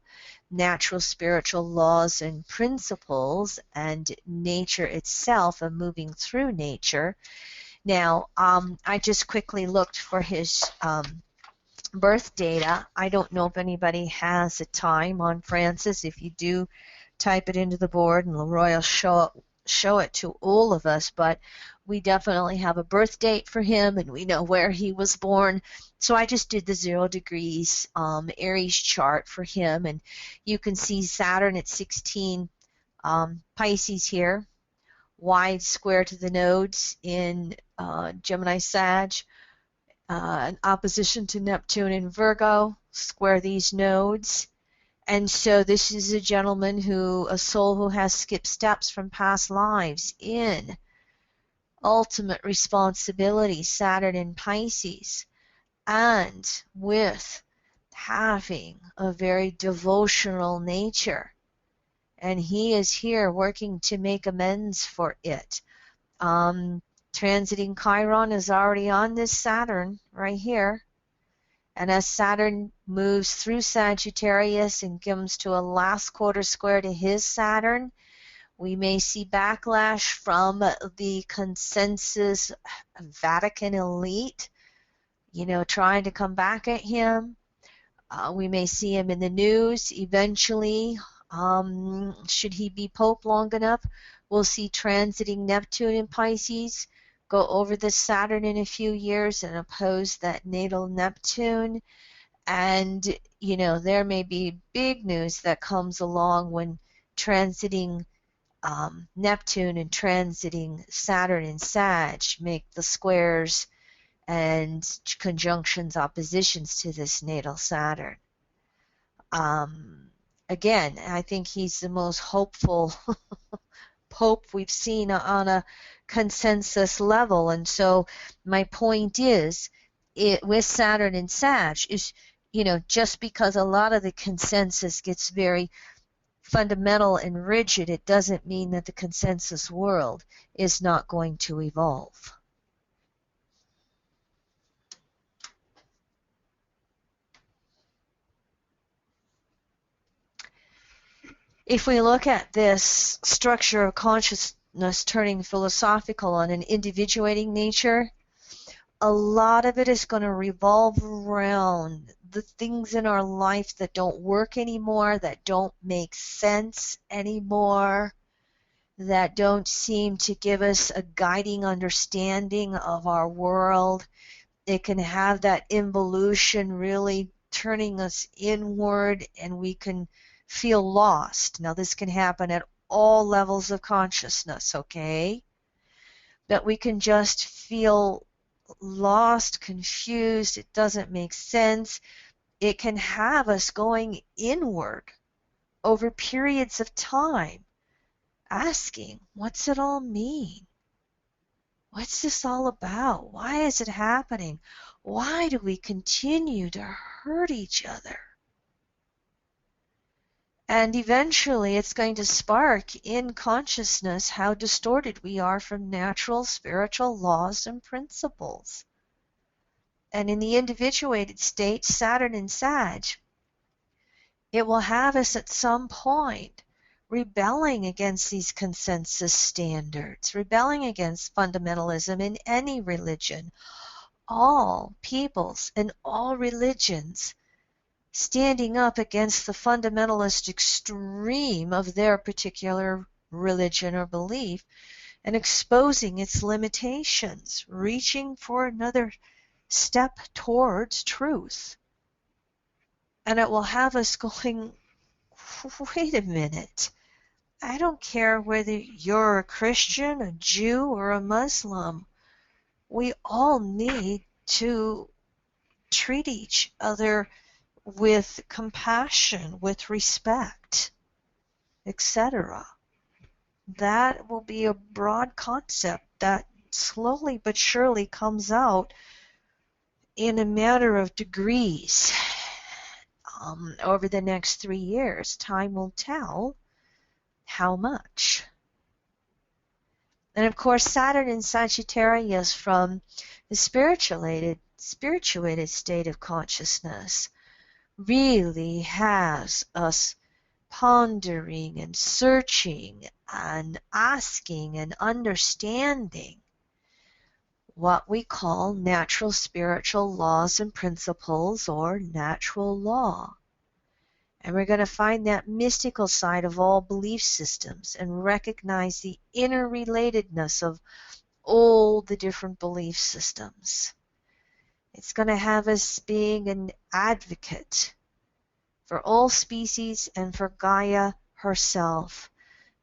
natural spiritual laws and principles and nature itself and moving through nature. Now, I just quickly looked for his birth data. I don't know if anybody has a time on Francis. If you do, type it into the board and Leroy will show it to all of us, but we definitely have a birth date for him and we know where he was born. So I just did the 0 degrees Aries chart for him, and you can see Saturn at 16 Pisces here, wide square to the nodes in Gemini Sag, in opposition to Neptune in Virgo, square these nodes. And so this is a gentleman a soul who has skipped steps from past lives in ultimate responsibility, Saturn in Pisces, and with having a very devotional nature. And he is here working to make amends for it. Transiting Chiron is already on this Saturn right here. And as Saturn moves through Sagittarius and comes to a last quarter square to his Saturn, we may see backlash from the consensus Vatican elite, trying to come back at him. We may see him in the news eventually. Should he be Pope long enough, we'll see transiting Neptune in Pisces go over this Saturn in a few years and oppose that natal Neptune. And, there may be big news that comes along when transiting Neptune and transiting Saturn in Sag make the squares and conjunctions, oppositions to this natal Saturn. Again, I think he's the most hopeful Pope we've seen on a consensus level. And so my point is, with Saturn in Sag is, just because a lot of the consensus gets very fundamental and rigid, it doesn't mean that the consensus world is not going to evolve. If we look at this structure of consciousness turning philosophical on an individuating nature, a lot of it is going to revolve around the things in our life that don't work anymore, that don't make sense anymore, that don't seem to give us a guiding understanding of our world. It can have that involution really turning us inward, and we can feel lost. Now, this can happen at all levels of consciousness, okay? That we can just feel lost, confused, it doesn't make sense. It can have us going inward over periods of time, asking, what's it all mean? What's this all about? Why is it happening? Why do we continue to hurt each other? And eventually it's going to spark in consciousness how distorted we are from natural spiritual laws and principles. And in the individuated state, Saturn and Sag, it will have us at some point rebelling against these consensus standards, rebelling against fundamentalism in any religion. All peoples and all religions standing up against the fundamentalist extreme of their particular religion or belief and exposing its limitations, reaching for another step towards truth. And it will have us going, wait a minute, I don't care whether you're a Christian, a Jew, or a Muslim. We all need to treat each other with compassion, with respect, etc. That will be a broad concept that slowly but surely comes out in a matter of degrees over the next 3 years. Time will tell how much. And of course, Saturn in Sagittarius from the spirituated state of consciousness really has us pondering and searching and asking and understanding what we call natural spiritual laws and principles, or natural law. And we're going to find that mystical side of all belief systems and recognize the interrelatedness of all the different belief systems. It's going to have us being an advocate for all species and for Gaia herself,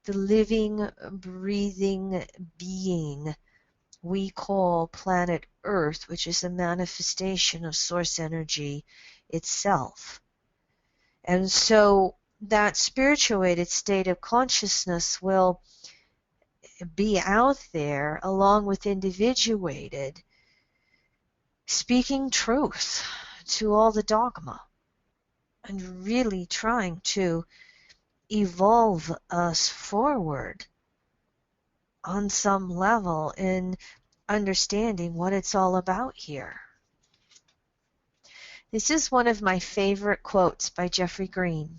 the living, breathing being we call planet Earth, which is a manifestation of source energy itself. And so that spirituated state of consciousness will be out there along with individuated, speaking truth to all the dogma and really trying to evolve us forward on some level in understanding what it's all about here. This is one of my favorite quotes by Jeffrey Green.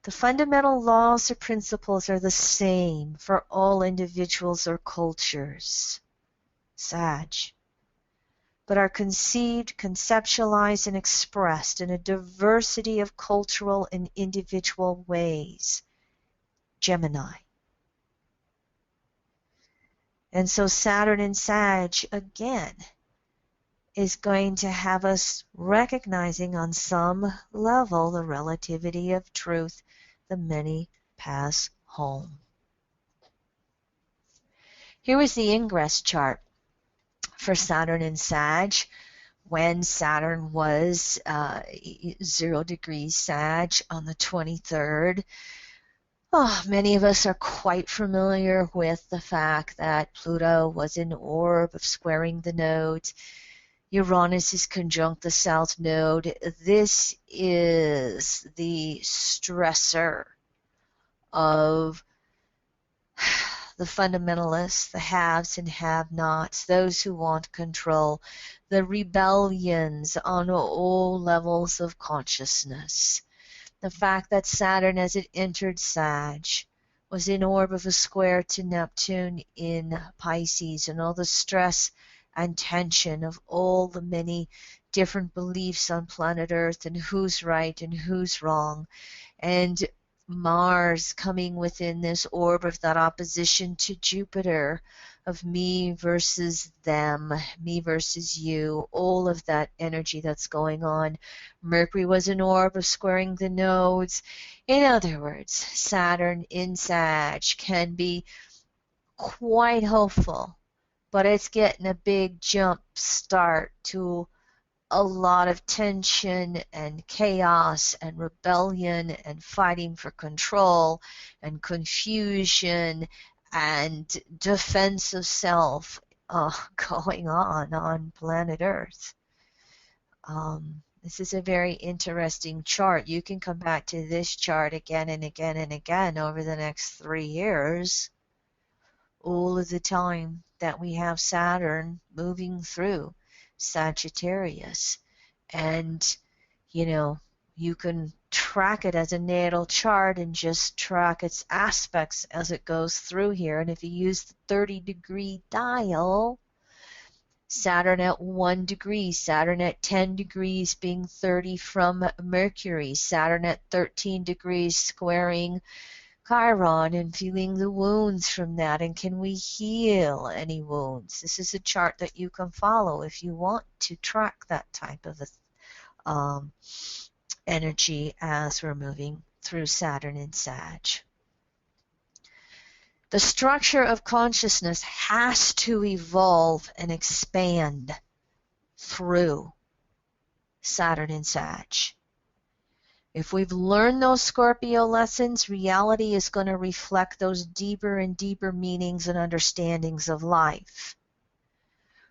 The fundamental laws or principles are the same for all individuals or cultures, Sag, but are conceived, conceptualized, and expressed in a diversity of cultural and individual ways, Gemini. And so Saturn and Sag, again, is going to have us recognizing on some level the relativity of truth, the many paths home. Here is the ingress chart for Saturn and Sag when Saturn was 0 degrees Sag on the 23rd. Oh, many of us are quite familiar with the fact that Pluto was in orb of squaring the nodes. Uranus is conjunct the south node. This is the stressor of the fundamentalists, the haves and have-nots, those who want control, the rebellions on all levels of consciousness. The fact that Saturn, as it entered Sag, was in orb of a square to Neptune in Pisces, and all the stress and tension of all the many different beliefs on planet Earth and who's right and who's wrong, and Mars coming within this orb of that opposition to Jupiter, of me versus them, me versus you, all of that energy that's going on. Mercury was an orb of squaring the nodes. In other words, Saturn in Sag can be quite hopeful, but it's getting a big jump start to a lot of tension and chaos and rebellion and fighting for control and confusion and defense of self going on planet Earth. This is a very interesting chart. You can come back to this chart again and again and again over the next 3 years, all of the time that we have Saturn moving through Sagittarius. And, you know, you can track it as a natal chart and just track its aspects as it goes through here. And if you use the 30-degree dial, Saturn at 1 degree, Saturn at 10 degrees being 30 from Mercury, Saturn at 13 degrees squaring Chiron and feeling the wounds from that, and can we heal any wounds? This is a chart that you can follow if you want to track that type of energy as we're moving through Saturn and Sag. The structure of consciousness has to evolve and expand through Saturn and Sag. If we've learned those Scorpio lessons, reality is going to reflect those deeper and deeper meanings and understandings of life.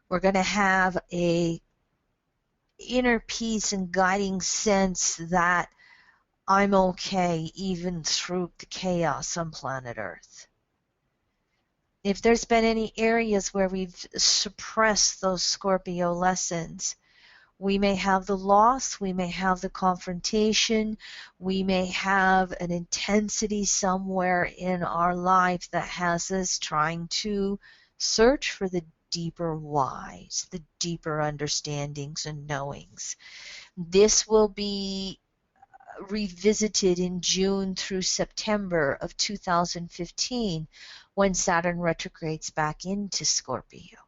We're going to have a inner peace and guiding sense that I'm okay even through the chaos on planet Earth. If there's been any areas where we've suppressed those Scorpio lessons, we may have the loss, we may have the confrontation, we may have an intensity somewhere in our life that has us trying to search for the deeper whys, the deeper understandings and knowings. This will be revisited in June through September of 2015 when Saturn retrogrades back into Scorpio.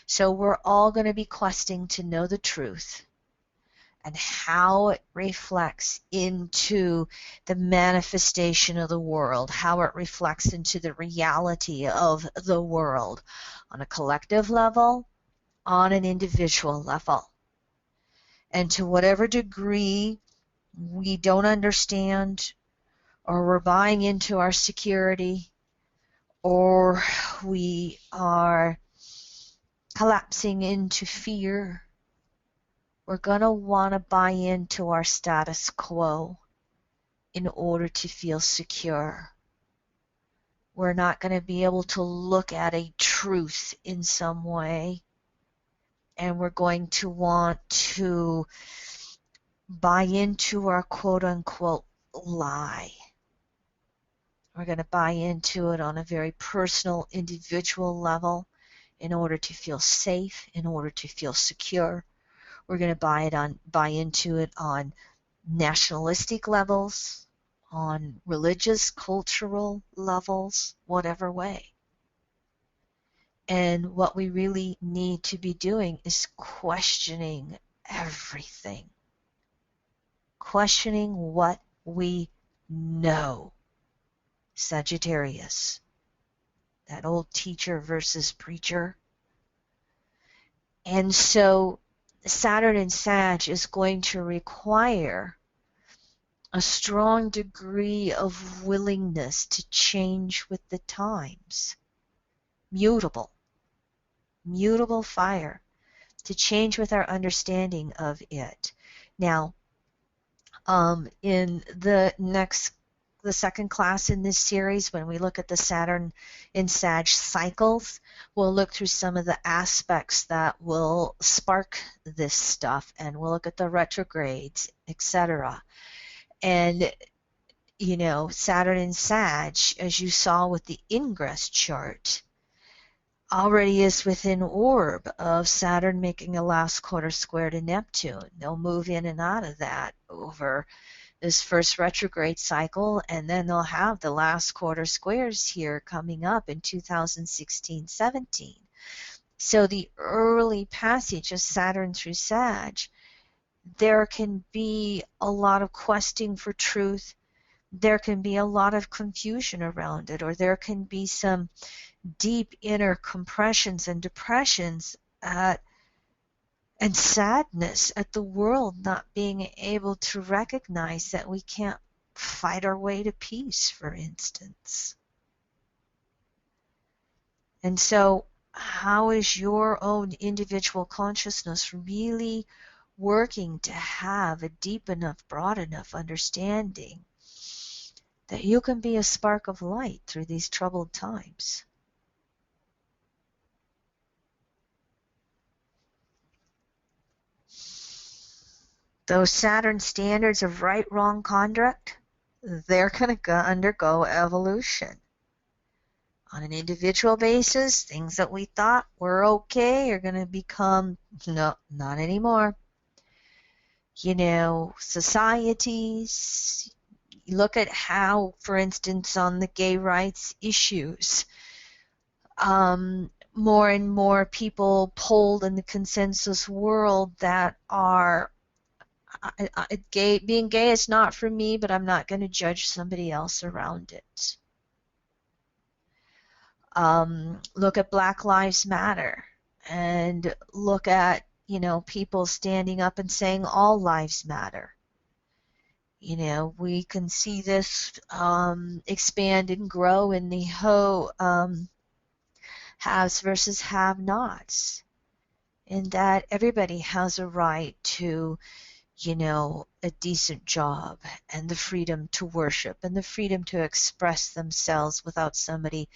So we're all going to be questing to know the truth and how it reflects into the manifestation of the world, how it reflects into the reality of the world on a collective level, on an individual level. And to whatever degree we don't understand, or we're buying into our security, or we are collapsing into fear, we're going to want to buy into our status quo in order to feel secure. We're not going to be able to look at a truth in some way, and we're going to want to buy into our quote-unquote lie. We're going to buy into it on a very personal, individual level in order to feel safe, in order to feel secure. We're going to buy into it on nationalistic levels, on religious, cultural levels, whatever way. And what we really need to be doing is questioning everything. Questioning what we know. Sagittarius, that old teacher versus preacher. And so Saturn in Sag is going to require a strong degree of willingness to change with the times. Mutable fire, to change with our understanding of it. Now, in the second class in this series, when we look at the Saturn in Sag cycles, we'll look through some of the aspects that will spark this stuff, and we'll look at the retrogrades, etc. And, you know, Saturn in Sag, as you saw with the ingress chart, already is within orb of Saturn making a last quarter square to Neptune. They'll move in and out of that over this first retrograde cycle, and then they'll have the last quarter squares here coming up in 2016-17. So the early passage of Saturn through Sag, there can be a lot of questing for truth. There can be a lot of confusion around it, or there can be some deep inner compressions and depressions and sadness at the world not being able to recognize that we can't fight our way to peace, for instance. And so, how is your own individual consciousness really working to have a deep enough, broad enough understanding that you can be a spark of light through these troubled times? Those Saturn standards of right, wrong conduct, they're going to undergo evolution. On an individual basis, things that we thought were okay are going to become, no, not anymore. You know, societies, look at how, for instance, on the gay rights issues, more and more people polled in the consensus world that are being gay is not for me, but I'm not going to judge somebody else around it. Look at Black Lives Matter, and look at, you know, people standing up and saying all lives matter. You know, we can see this expand and grow in the whole haves versus have-nots, in that everybody has a right to, you know, a decent job, and the freedom to worship, and the freedom to express themselves without somebody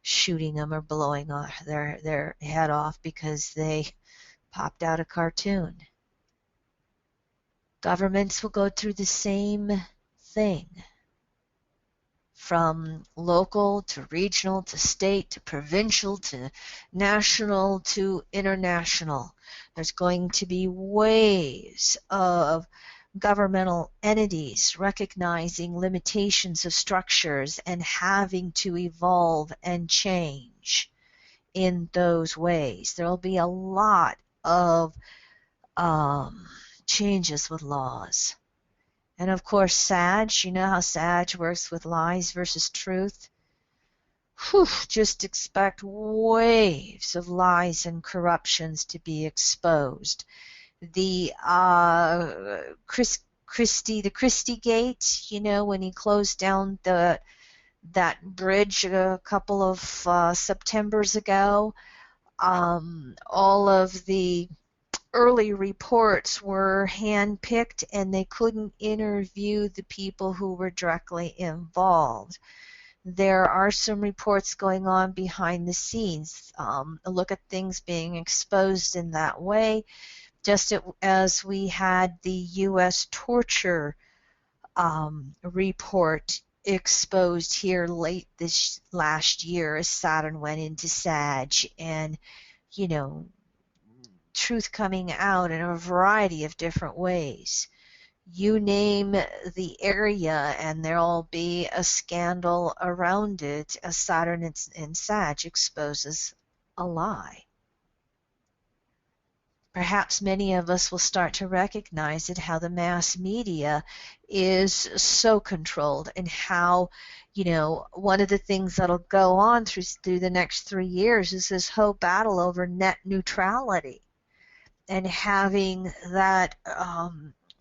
shooting them or blowing their head off because they popped out a cartoon. Governments will go through the same thing, from local to regional to state to provincial to national to international. There's going to be waves of governmental entities recognizing limitations of structures and having to evolve and change in those ways. There will be a lot of changes with laws. And of course, Sag, you know how Sag works with lies versus truth? Whew, just expect waves of lies and corruptions to be exposed. The Christie Gate, you know, when he closed down that bridge a couple of Septembers ago, all of the early reports were handpicked, and they couldn't interview the people who were directly involved. There are some reports going on behind the scenes. Look at things being exposed in that way, just as we had the U.S. torture report exposed here late this last year as Saturn went into Sag, and, you know, truth coming out in a variety of different ways. You name the area and there'll be a scandal around it as Saturn in Sag exposes a lie. Perhaps many of us will start to recognize it, how the mass media is so controlled, and how, you know, one of the things that'll go on through the next 3 years is this whole battle over net neutrality, and having that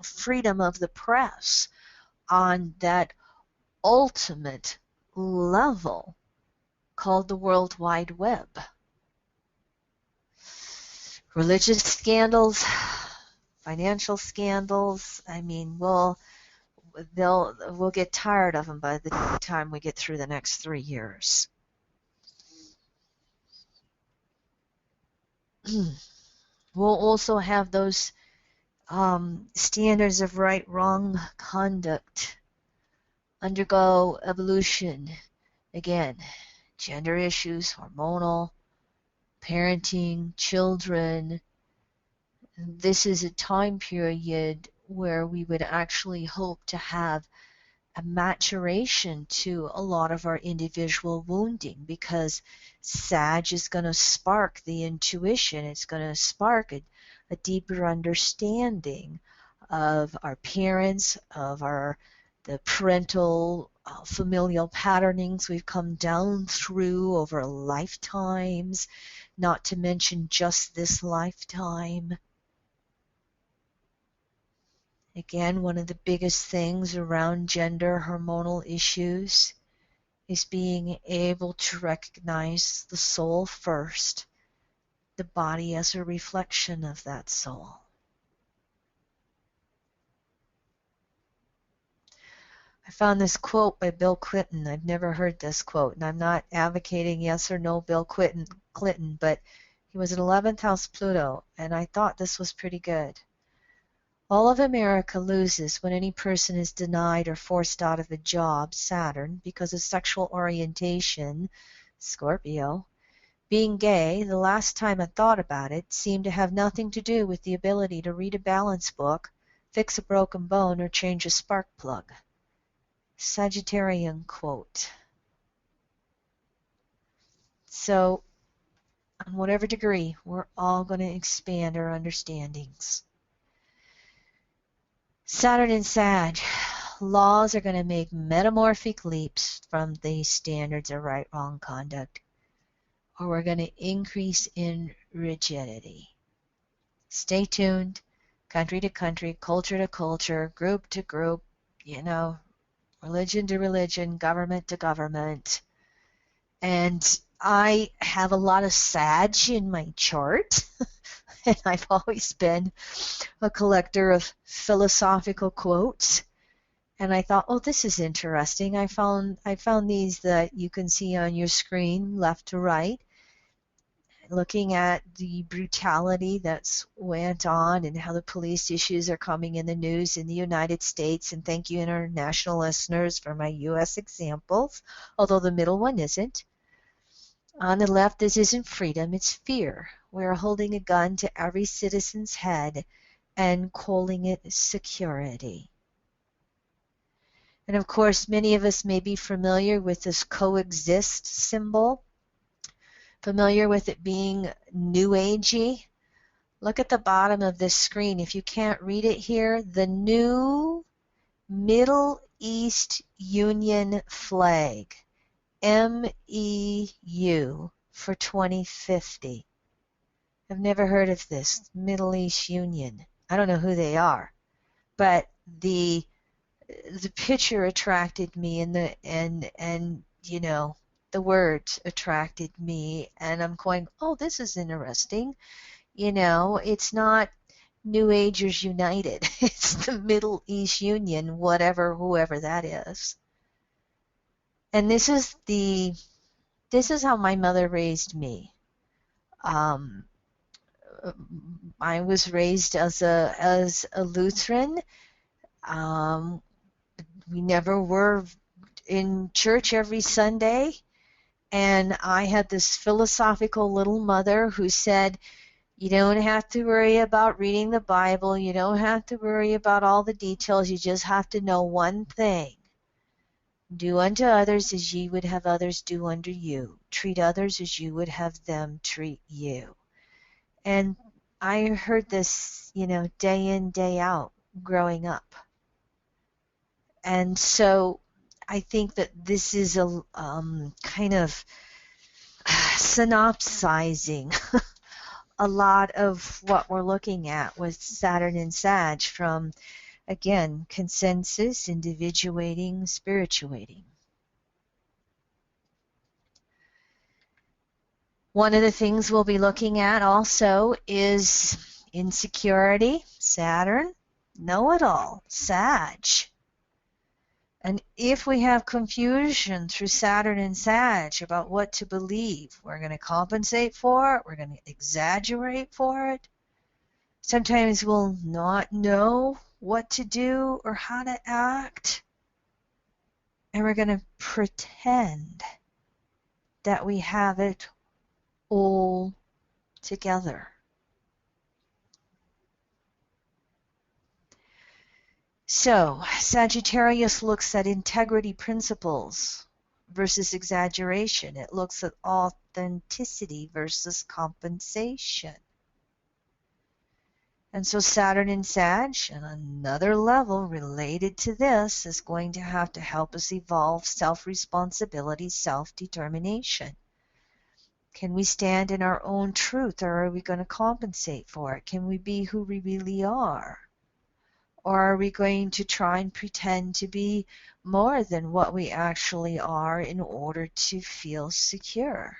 freedom of the press on that ultimate level called the World Wide Web. Religious scandals, financial scandals, I mean, we'll get tired of them by the time we get through the next 3 years. We'll also have those standards of right, wrong conduct undergo evolution. Again, gender issues, hormonal, parenting, children. This is a time period where we would actually hope to have a maturation to a lot of our individual wounding, because Sag is going to spark the intuition. It's going to spark a deeper understanding of our parents, of the parental familial patternings we've come down through over lifetimes, not to mention just this lifetime. Again, one of the biggest things around gender hormonal issues is being able to recognize the soul first, the body as a reflection of that soul. I found this quote by Bill Clinton. I've never heard this quote, and I'm not advocating yes or no Bill Clinton, but he was an 11th house Pluto, and I thought this was pretty good. All of America loses when any person is denied or forced out of a job, Saturn, because of sexual orientation, Scorpio. Being gay, the last time I thought about it, seemed to have nothing to do with the ability to read a balance book, fix a broken bone, or change a spark plug. Sagittarian quote. So, on whatever degree, we're all going to expand our understandings. Saturn and Sag, laws are going to make metamorphic leaps from the standards of right, wrong conduct, or we're going to increase in rigidity. Stay tuned, country to country, culture to culture, group to group, religion to religion, government to government. And I have a lot of Sag in my chart, and I've always been a collector of philosophical quotes. And I thought, oh, this is interesting. I found these that you can see on your screen, left to right, looking at the brutality that's went on and how the police issues are coming in the news in the United States. And thank you, international listeners, for my U.S. examples, although the middle one isn't. On the left, this isn't freedom, it's fear. We're holding a gun to every citizen's head and calling it security. And of course, many of us may be familiar with this coexist symbol, familiar with it being New Agey. Look at the bottom of this screen. If you can't read it here, the new Middle East Union flag, MEU for 2050. I've never heard of this, Middle East Union. I don't know who they are, but the picture attracted me, and the words attracted me, and I'm going, oh, this is interesting. It's not New Agers United. It's the Middle East Union, whoever that is. And this is how my mother raised me. I was raised as a Lutheran. We never were in church every Sunday, and I had this philosophical little mother who said, you don't have to worry about reading the Bible, you don't have to worry about all the details, you just have to know one thing. Do unto others as ye would have others do unto you. Treat others as you would have them treat you. And I heard this, day in, day out growing up. And so I think that this is a kind of synopsizing a lot of what we're looking at with Saturn and Sag from, again, consensus, individuating, spirituating. One of the things we'll be looking at also is insecurity, Saturn, know-it-all, Sag. And if we have confusion through Saturn and Sag about what to believe, we're going to compensate for it, we're going to exaggerate for it. Sometimes we'll not know what to do or how to act, and we're going to pretend that we have it all together. So Sagittarius looks at integrity principles versus exaggeration. It looks at authenticity versus compensation. And so Saturn in Sag, on another level related to this, is going to have to help us evolve self-responsibility, self-determination. Can we stand in our own truth, or are we going to compensate for it? Can we be who we really are? Or are we going to try and pretend to be more than what we actually are in order to feel secure?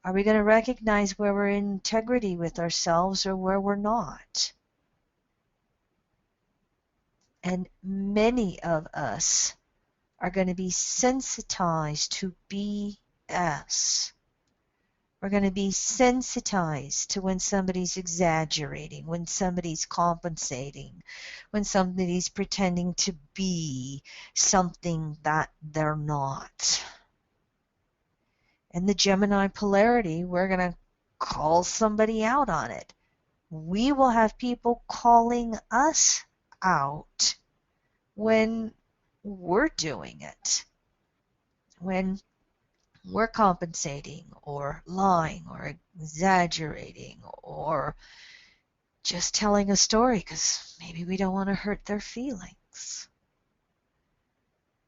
Are we going to recognize where we're in integrity with ourselves or where we're not? And many of us are going to be sensitized to BS. We're going to be sensitized to when somebody's exaggerating, when somebody's compensating, when somebody's pretending to be something that they're not. And the Gemini polarity, we're going to call somebody out on it. We will have people calling us out when we're doing it, when we're compensating or lying or exaggerating or just telling a story because maybe we don't want to hurt their feelings.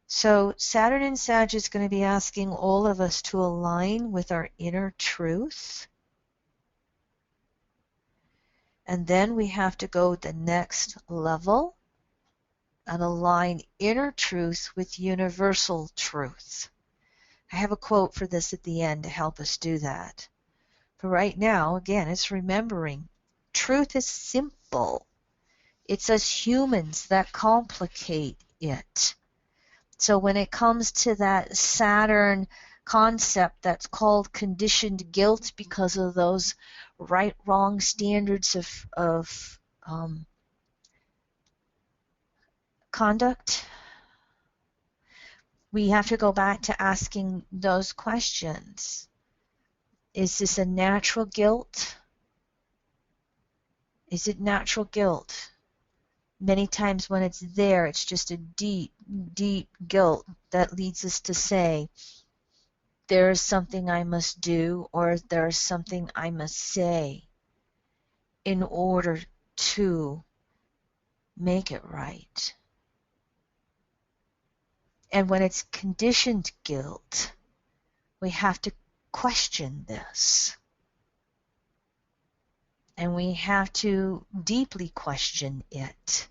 So Saturn in Sag is going to be asking all of us to align with our inner truth. And then we have to go the next level and align inner truth with universal truth. I have a quote for this at the end to help us do that. For right now, again, it's remembering truth is simple. It's us humans that complicate it. So when it comes to that Saturn concept that's called conditioned guilt because of those right-wrong standards of conduct, we have to go back to asking those questions. Is this a natural guilt? Is it natural guilt? Many times when it's there, it's just a deep, deep guilt that leads us to say, there is something I must do or there is something I must say in order to make it right. And when it's conditioned guilt, we have to question this. And we have to deeply question it.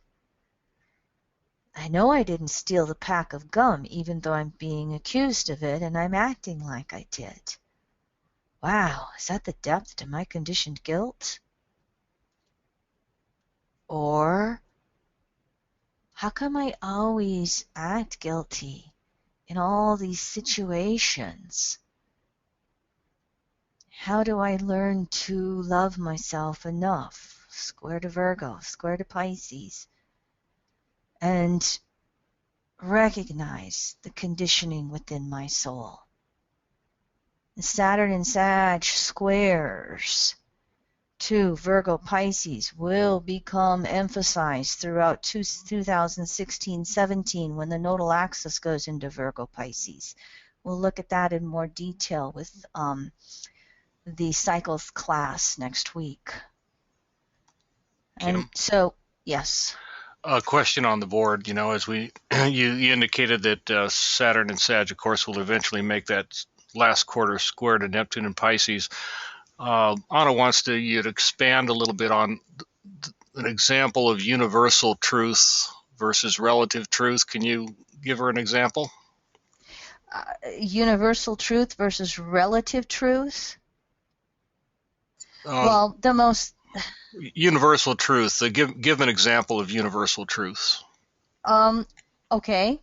I know I didn't steal the pack of gum, even though I'm being accused of it and I'm acting like I did. Wow, is that the depth to my conditioned guilt? Or how come I always act guilty in all these situations? How do I learn to love myself enough? Square to Virgo, square to Pisces. And recognize the conditioning within my soul. The Saturn and Sag squares to Virgo Pisces will become emphasized throughout 2016-17 when the nodal axis goes into Virgo Pisces. We'll look at that in more detail with the cycles class next week. Kim? And so, yes. A question on the board, as we you indicated that Saturn and Sag, of course, will eventually make that last quarter square to Neptune and Pisces. Anna wants you to expand a little bit on an example of universal truth versus relative truth. Can you give her an example? Universal truth versus relative truth? Well, the most... Universal truth. Give an example of universal truth. Okay.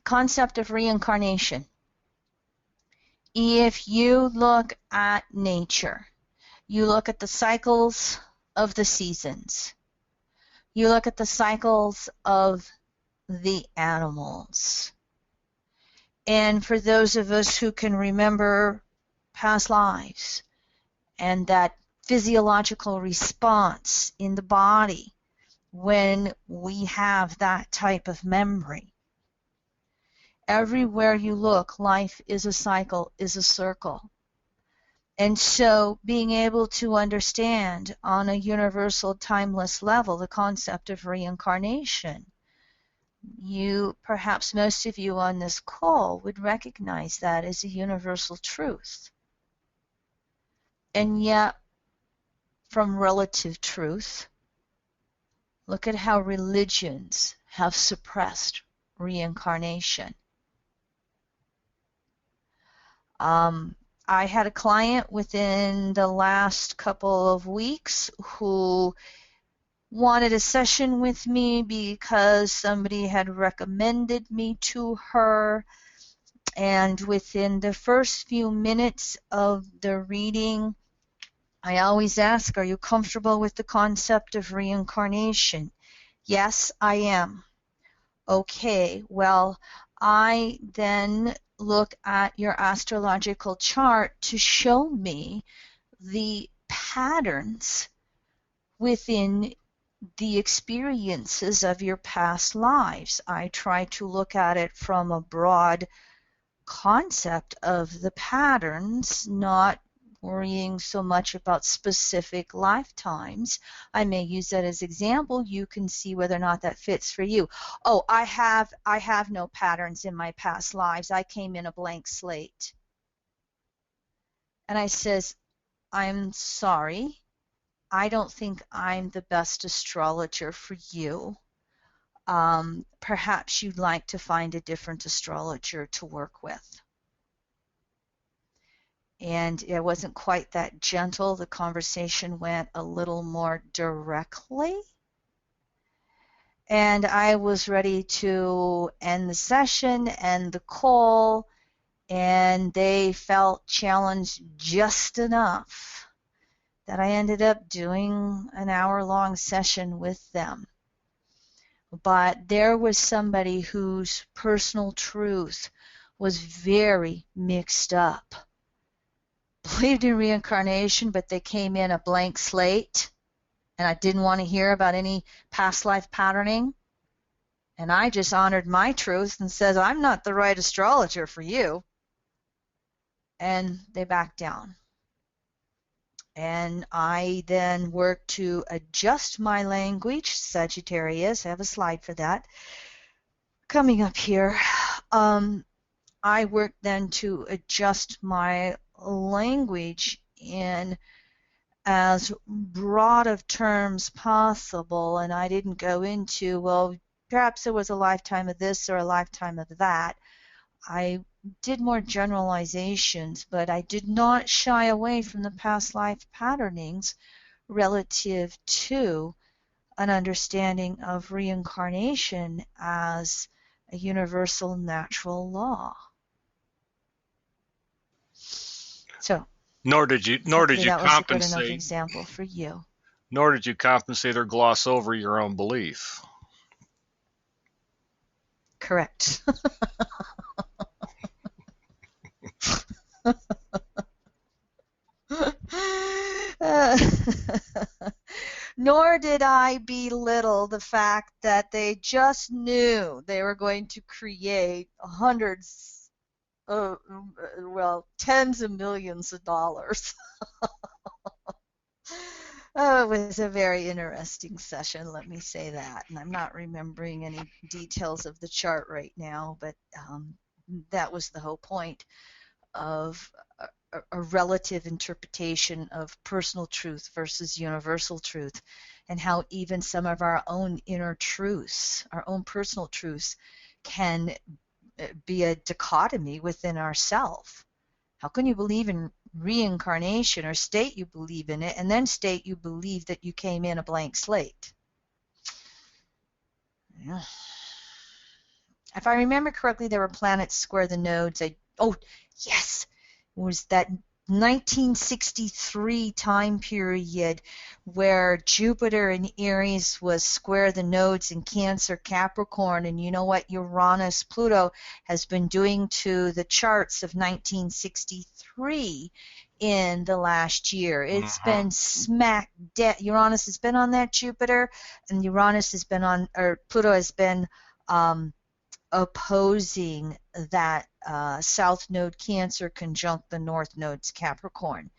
Concept of reincarnation. If you look at nature, you look at the cycles of the seasons, you look at the cycles of the animals. And for those of us who can remember past lives and that physiological response in the body when we have that type of memory. Everywhere you look, life is a cycle, is a circle. And so being able to understand on a universal, timeless level the concept of reincarnation, perhaps most of you on this call would recognize that as a universal truth. And yet, from relative truth, look at how religions have suppressed reincarnation. I had a client within the last couple of weeks who wanted a session with me because somebody had recommended me to her. And within the first few minutes of the reading, I always ask, are you comfortable with the concept of reincarnation? Yes, I am. Okay, well, I then look at your astrological chart to show me the patterns within the experiences of your past lives. I try to look at it from a broad concept of the patterns, not worrying so much about specific lifetimes. I may use that as example. You can see whether or not that fits for you. Oh, I have no patterns in my past lives. I came in a blank slate. And I says, I'm sorry. I don't think I'm the best astrologer for you. Perhaps you'd like to find a different astrologer to work with. And it wasn't quite that gentle. The conversation went a little more directly. And I was ready to end the session, end the call, and they felt challenged just enough that I ended up doing an hour-long session with them. But there was somebody whose personal truth was very mixed up. Believed in reincarnation, but they came in a blank slate, and I didn't want to hear about any past life patterning. And I just honored my truth and said, I'm not the right astrologer for you. And they backed down. And I then worked to adjust my language. Sagittarius, I have a slide for that coming up here. I worked then to adjust my language in as broad of terms possible, and I didn't go into, well, perhaps there was a lifetime of this or a lifetime of that. I did more generalizations, but I did not shy away from the past life patternings relative to an understanding of reincarnation as a universal natural law. So, Nor did you that was a good enough compensate. example for you. Nor did you compensate or gloss over your own belief. Correct. Nor did I belittle the fact that they just knew they were going to create hundreds of, well, tens of millions of dollars. Oh, it was a very interesting session, let me say that. And I'm not remembering any details of the chart right now, but that was the whole point of a relative interpretation of personal truth versus universal truth, and how even some of our own inner truths, our own personal truths, can be a dichotomy within ourselves. How can you believe in reincarnation or state you believe in it and then state you believe that you came in a blank slate? Yeah. If I remember correctly, there were planets square the nodes. Oh, yes, it was that 1963 time period where Jupiter in Aries was square the nodes in Cancer, Capricorn, and you know what Uranus, Pluto has been doing to the charts of 1963 in the last year. It's Mm-hmm. been smack dead. Uranus has been on that Jupiter, and Uranus has been on, or Pluto has been opposing that South Node Cancer conjunct the North Node's Capricorn.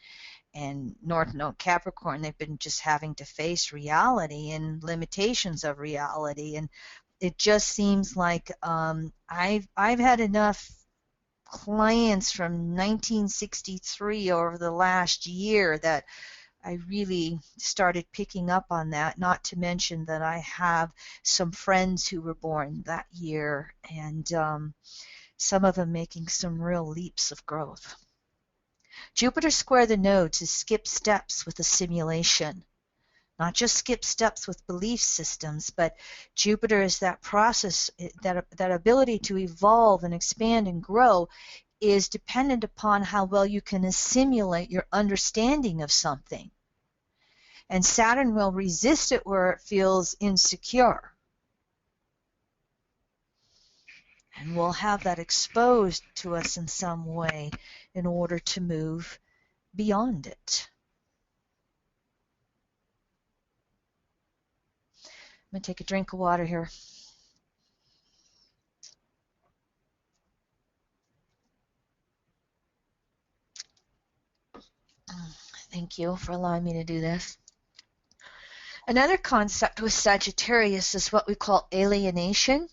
And North Node Capricorn, they've been just having to face reality and limitations of reality. And it just seems like I've had enough clients from 1963 over the last year that I really started picking up on that, not to mention that I have some friends who were born that year, and some of them making some real leaps of growth. Jupiter square the nodes is skip steps with a simulation. Not just skip steps with belief systems, but Jupiter is that process, that ability to evolve and expand and grow is dependent upon how well you can assimilate your understanding of something. And Saturn will resist it where it feels insecure. And we'll have that exposed to us in some way in order to move beyond it. I'm going to take a drink of water here. Thank you for allowing me to do this. Another concept with Sagittarius is what we call alienation.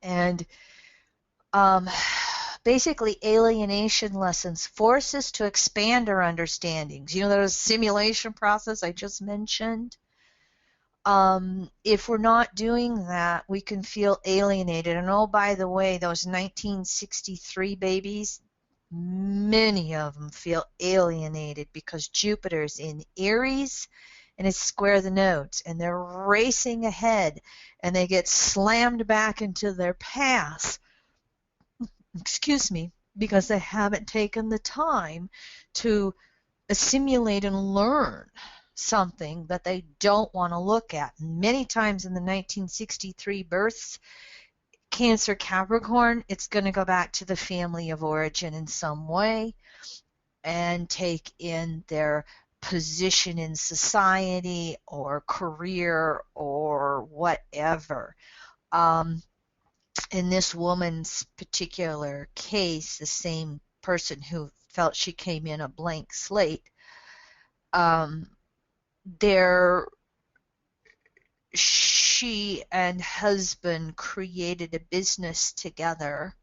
And basically, alienation lessons force us to expand our understandings. You know, those simulation process I just mentioned? If we're not doing that, we can feel alienated. And oh, by the way, those 1963 babies, many of them feel alienated because Jupiter's in Aries and it's square the nodes, and they're racing ahead, and they get slammed back into their past, excuse me, because they haven't taken the time to assimilate and learn something that they don't want to look at. Many times in the 1963 births, Cancer Capricorn, it's going to go back to the family of origin in some way and take in their position in society or career or whatever. In this woman's particular case, the same person who felt she came in a blank slate, she and husband created a business together,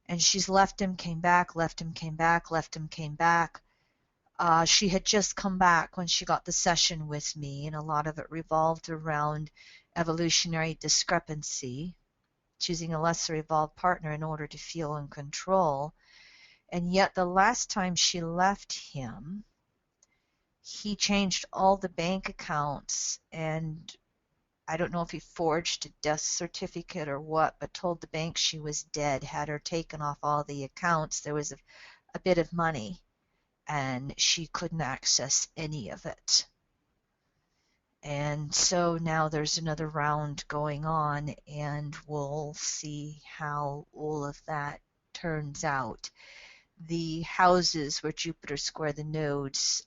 and she's left him, came back, left him, came back, left him, came back. She had just come back when she got the session with me, and a lot of it revolved around evolutionary discrepancy, choosing a lesser evolved partner in order to feel in control. And yet the last time she left him, he changed all the bank accounts, and I don't know if he forged a death certificate or what, but told the bank she was dead, had her taken off all the accounts. There was a bit of money, and she couldn't access any of it. And so now there's another round going on, and we'll see how all of that turns out. The houses where Jupiter square the nodes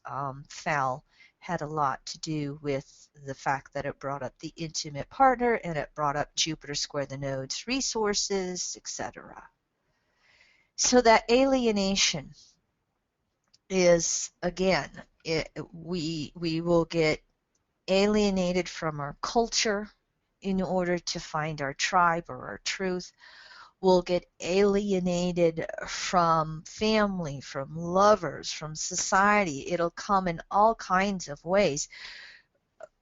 fell had a lot to do with the fact that it brought up the intimate partner, and it brought up Jupiter square the nodes resources, etc. So that alienation is, again, we will get alienated from our culture in order to find our tribe or our truth. We'll get alienated from family, from lovers, from society. It'll come in all kinds of ways.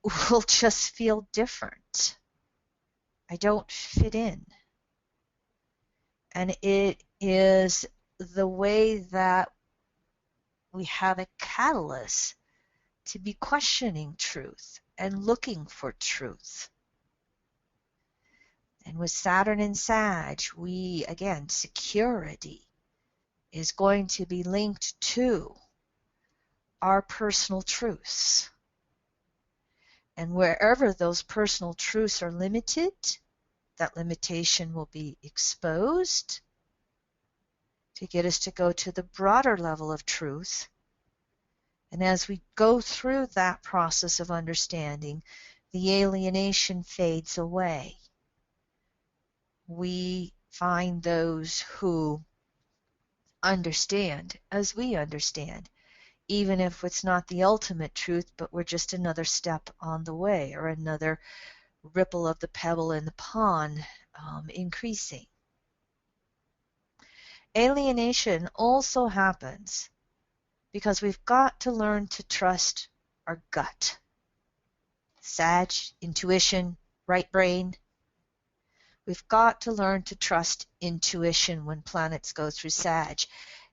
We'll just feel different. I don't fit in. And it is the way that we have a catalyst to be questioning truth and looking for truth. And with Saturn and Sag, again, security is going to be linked to our personal truths. And wherever those personal truths are limited, that limitation will be exposed to get us to go to the broader level of truth. And as we go through that process of understanding, the alienation fades away. We find those who understand as we understand, even if it's not the ultimate truth, but we're just another step on the way, or another ripple of the pebble in the pond increasing. Alienation also happens because we've got to learn to trust our gut. Sag, intuition, right brain. We've got to learn to trust intuition when planets go through Sag.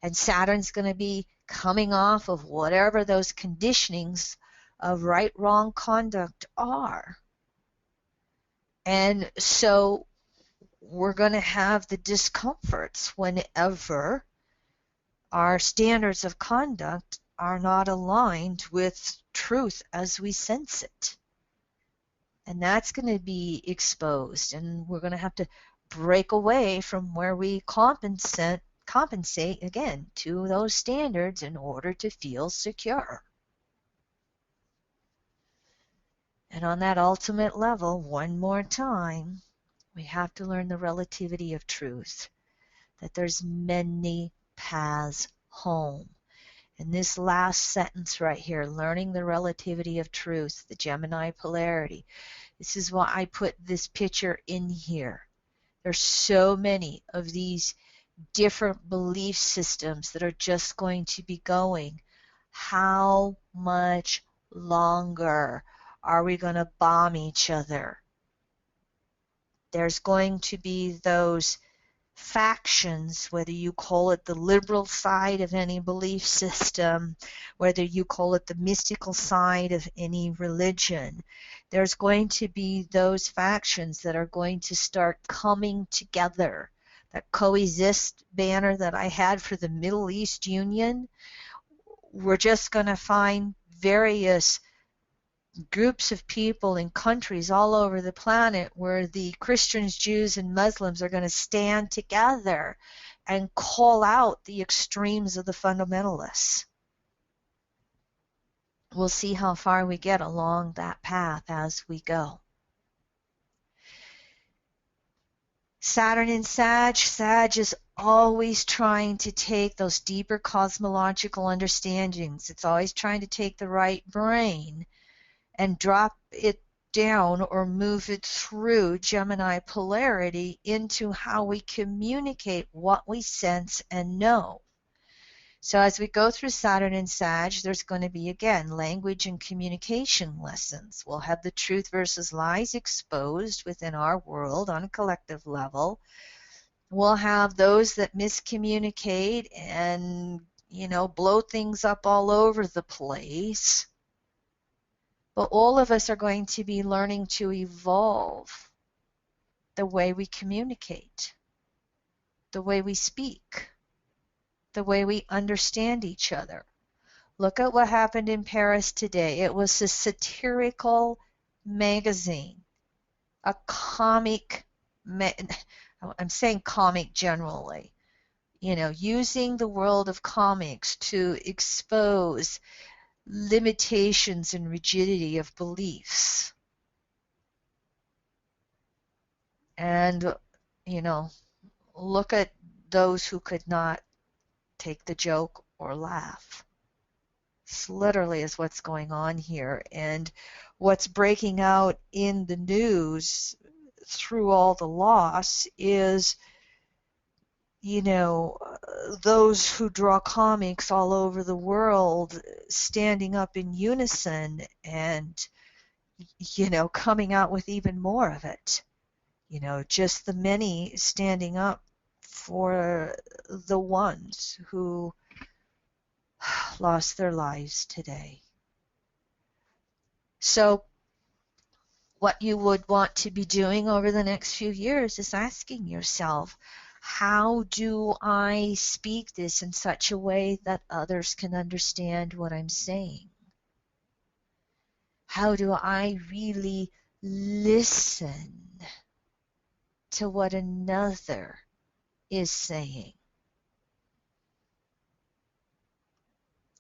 And Saturn's going to be coming off of whatever those conditionings of right, wrong conduct are. And so we're going to have the discomforts whenever our standards of conduct are not aligned with truth as we sense it. And that's going to be exposed, and we're going to have to break away from where we compensate again to those standards in order to feel secure. And on that ultimate level, one more time, we have to learn the relativity of truth, that there's many paths home. And this last sentence right here, learning the relativity of truth, the Gemini polarity, this is why I put this picture in here. There's so many of these different belief systems that are just going to be going. How much longer are we going to bomb each other? There's going to be those factions, whether you call it the liberal side of any belief system, whether you call it the mystical side of any religion. There's going to be those factions that are going to start coming together. That coexist banner that I had for the Middle East Union, we're just going to find various groups of people in countries all over the planet where the Christians, Jews, and Muslims are going to stand together and call out the extremes of the fundamentalists. We'll see how far we get along that path as we go. Saturn in Sag. Sag is always trying to take those deeper cosmological understandings. It's always trying to take the right brain and drop it down or move it through Gemini polarity into how we communicate what we sense and know. So as we go through Saturn and Sag, there's going to be, again, language and communication lessons. We'll have the truth versus lies exposed within our world on a collective level. We'll have those that miscommunicate and, blow things up all over the place. But all of us are going to be learning to evolve the way we communicate, the way we speak, the way we understand each other. Look at what happened in Paris today. It was a satirical magazine, a comic, I'm saying comic generally, using the world of comics to expose limitations and rigidity of beliefs. And, look at those who could not take the joke or laugh. This literally is what's going on here. And what's breaking out in the news through all the loss is, those who draw comics all over the world standing up in unison and, coming out with even more of it. Just the many standing up for the ones who lost their lives today. So what you would want to be doing over the next few years is asking yourself, how do I speak this in such a way that others can understand what I'm saying? How do I really listen to what another is saying?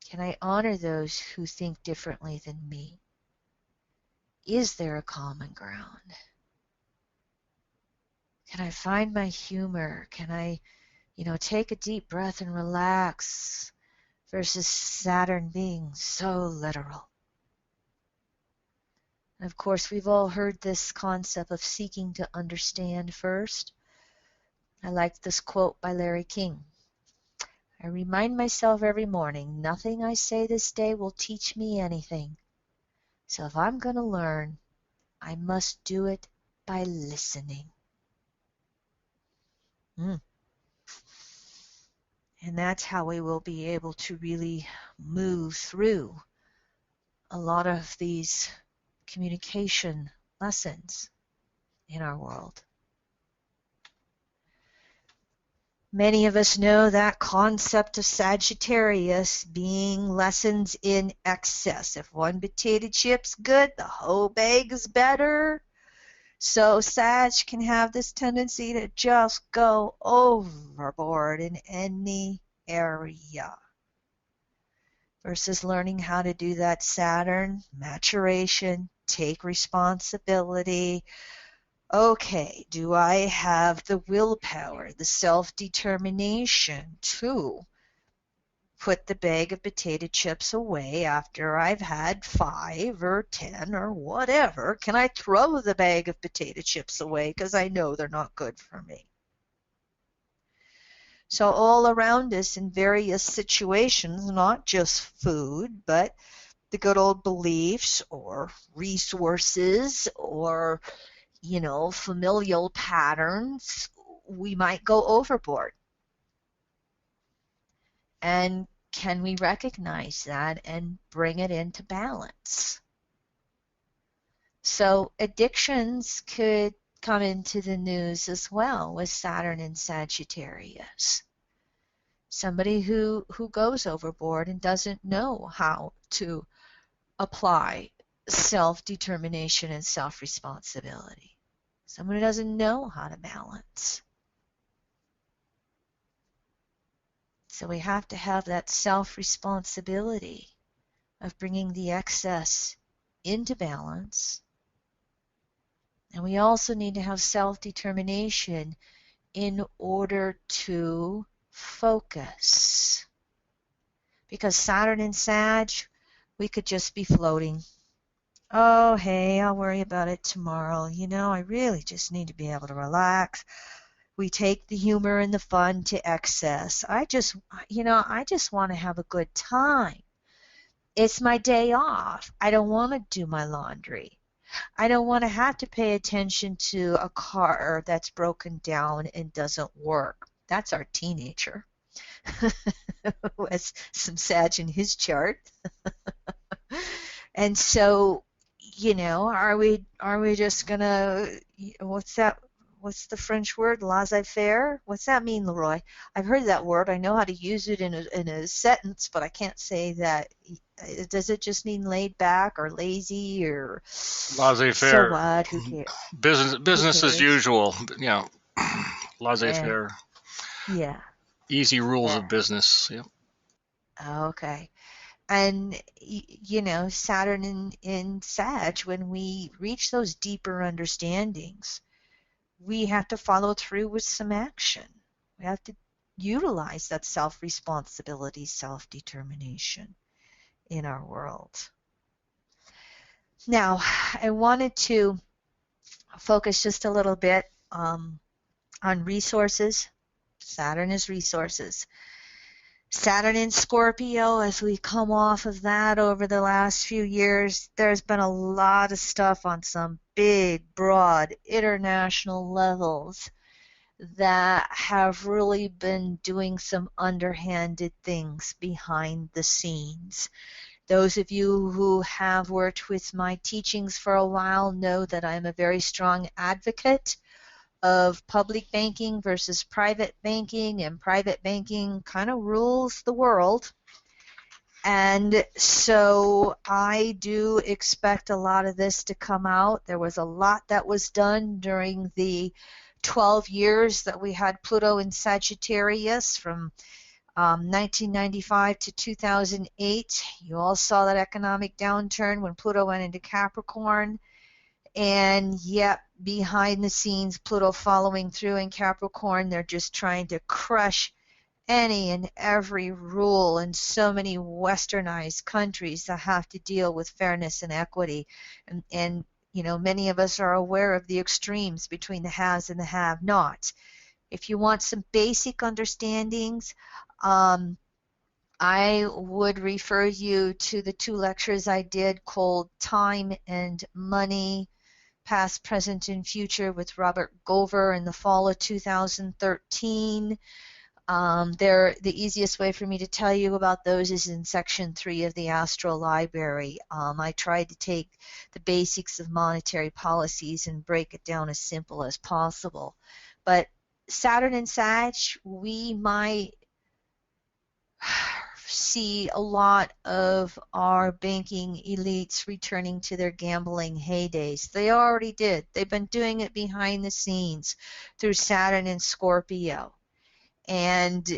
Can I honor those who think differently than me? Is there a common ground? Can I find my humor? Can I, take a deep breath and relax versus Saturn being so literal? And of course, we've all heard this concept of seeking to understand first. I like this quote by Larry King. I remind myself every morning, nothing I say this day will teach me anything. So if I'm going to learn, I must do it by listening. And that's how we will be able to really move through a lot of these communication lessons in our world. Many of us know that concept of Sagittarius being lessons in excess. If one potato chip's good, the whole bag is better. So Sag can have this tendency to just go overboard in any area. Versus learning how to do that Saturn, maturation, take responsibility. Okay, do I have the willpower, the self-determination to put the bag of potato chips away after I've had 5 or 10 or whatever? Can I throw the bag of potato chips away because I know they're not good for me? So all around us in various situations, not just food, but the good old beliefs or resources or familial patterns, we might go overboard. And can we recognize that and bring it into balance? So addictions could come into the news as well with Saturn and Sagittarius. Somebody who goes overboard and doesn't know how to apply self-determination and self-responsibility. Someone who doesn't know how to balance. So we have to have that self-responsibility of bringing the excess into balance. And we also need to have self-determination in order to focus. Because Saturn and Sag, we could just be floating. Oh, hey, I'll worry about it tomorrow. I really just need to be able to relax. We take the humor and the fun to excess. I just want to have a good time. It's my day off. I don't want to do my laundry. I don't want to have to pay attention to a car that's broken down and doesn't work. That's our teenager who has some Sag in his chart. And so, are we just gonna, what's that? What's the French word? Laissez-faire? What's that mean, Leroy? I've heard that word. I know how to use it in a sentence, but I can't say that. Does it just mean laid back or lazy or Laissez-faire. So what? Who cares? Business as usual. Laissez-faire. Yeah. Easy rules of business. Yep. Okay. And, Saturn in Sag, when we reach those deeper understandings, we have to follow through with some action. We have to utilize that self-responsibility, self-determination in our world. Now, I wanted to focus just a little bit on resources. Saturn is resources. Saturn in Scorpio, as we come off of that over the last few years, there's been a lot of stuff on some big, broad, international levels that have really been doing some underhanded things behind the scenes. Those of you who have worked with my teachings for a while know that I'm a very strong advocate of public banking versus private banking, and private banking kind of rules the world. And so I do expect a lot of this to come out. There was a lot that was done during the 12 years that we had Pluto in Sagittarius from 1995 to 2008, you all saw that economic downturn when Pluto went into Capricorn. And yet, behind the scenes, Pluto following through in Capricorn, they're just trying to crush any and every rule in so many westernized countries that have to deal with fairness and equity. And you know, many of us are aware of the extremes between the haves and the have-nots. If you want some basic understandings, I would refer you to the 2 lectures I did called Time and Money, Past, Present, and Future with Robert Gover in the fall of 2013. The easiest way for me to tell you about those is in section 3 of the Astro Library. I tried to take the basics of monetary policies and break it down as simple as possible. But Saturn and Sag, we might see a lot of our banking elites returning to their gambling heydays. They already did. They've been doing it behind the scenes through Saturn and Scorpio. And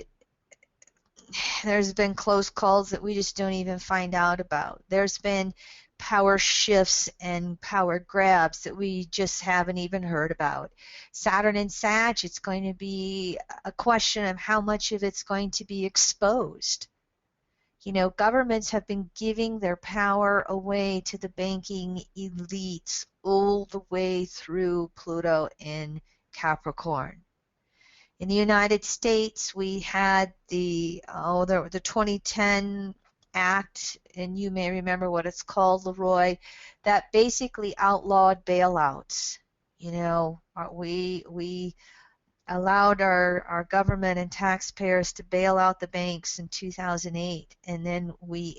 there's been close calls that we just don't even find out about. There's been power shifts and power grabs that we just haven't even heard about. Saturn and Sag, it's going to be a question of how much of it's going to be exposed. You know, governments have been giving their power away to the banking elites all the way through Pluto in Capricorn. In the United States, we had the 2010 Act, and you may remember what it's called, Leroy, that basically outlawed bailouts. You know, we allowed our government and taxpayers to bail out the banks in 2008, and then we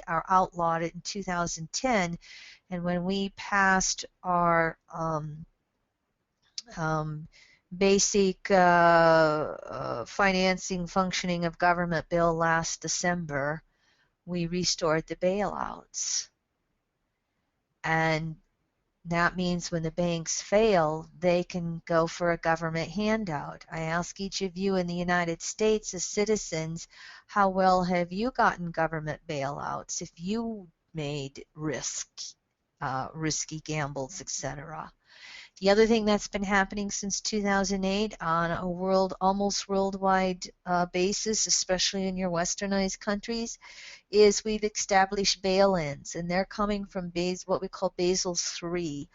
outlawed it in 2010. And when we passed our basic financing functioning of government bill last December, we restored the bailouts. And that means when the banks fail, they can go for a government handout. I ask each of you in the United States as citizens, how well have you gotten government bailouts if you made risky gambles, etc.? The other thing that's been happening since 2008 on a almost worldwide basis, especially in your westernized countries, is we've established bail-ins, and they're coming from what we call Basel III,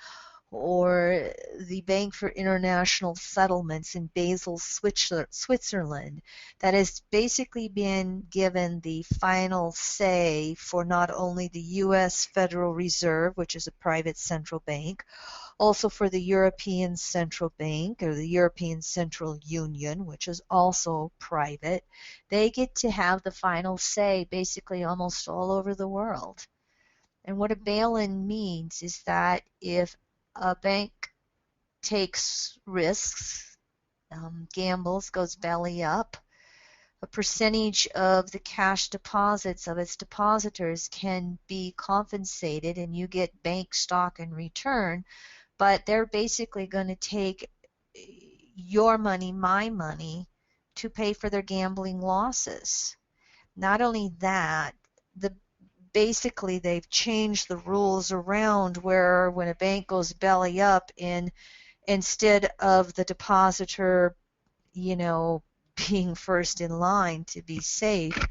or the Bank for International Settlements in Basel, Switzerland, that has basically been given the final say for not only the U.S. Federal Reserve, which is a private central bank, also for the European Central Bank or the European Central Union, which is also private. They get to have the final say basically almost all over the world. And what a bail-in means is that if a bank takes risks, gambles, goes belly up, a percentage of the cash deposits of its depositors can be compensated, and you get bank stock in return, but they're basically going to take your money, my money, to pay for their gambling losses. Not only that, basically they've changed the rules around where when a bank goes belly up, instead of the depositor, being first in line to be safe,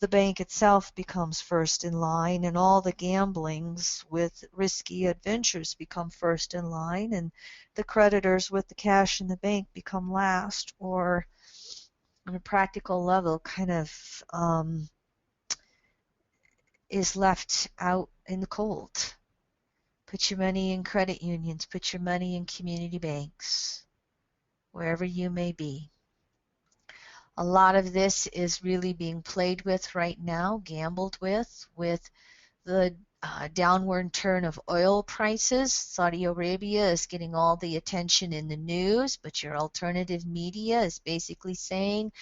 the bank itself becomes first in line, and all the gamblings with risky adventures become first in line, and the creditors with the cash in the bank become last, or on a practical level kind of is left out in the cold. Put your money in credit unions, put your money in community banks, wherever you may be. A lot of this is really being played with right now, gambled with the downward turn of oil prices. Saudi Arabia is getting all the attention in the news, but your alternative media is basically saying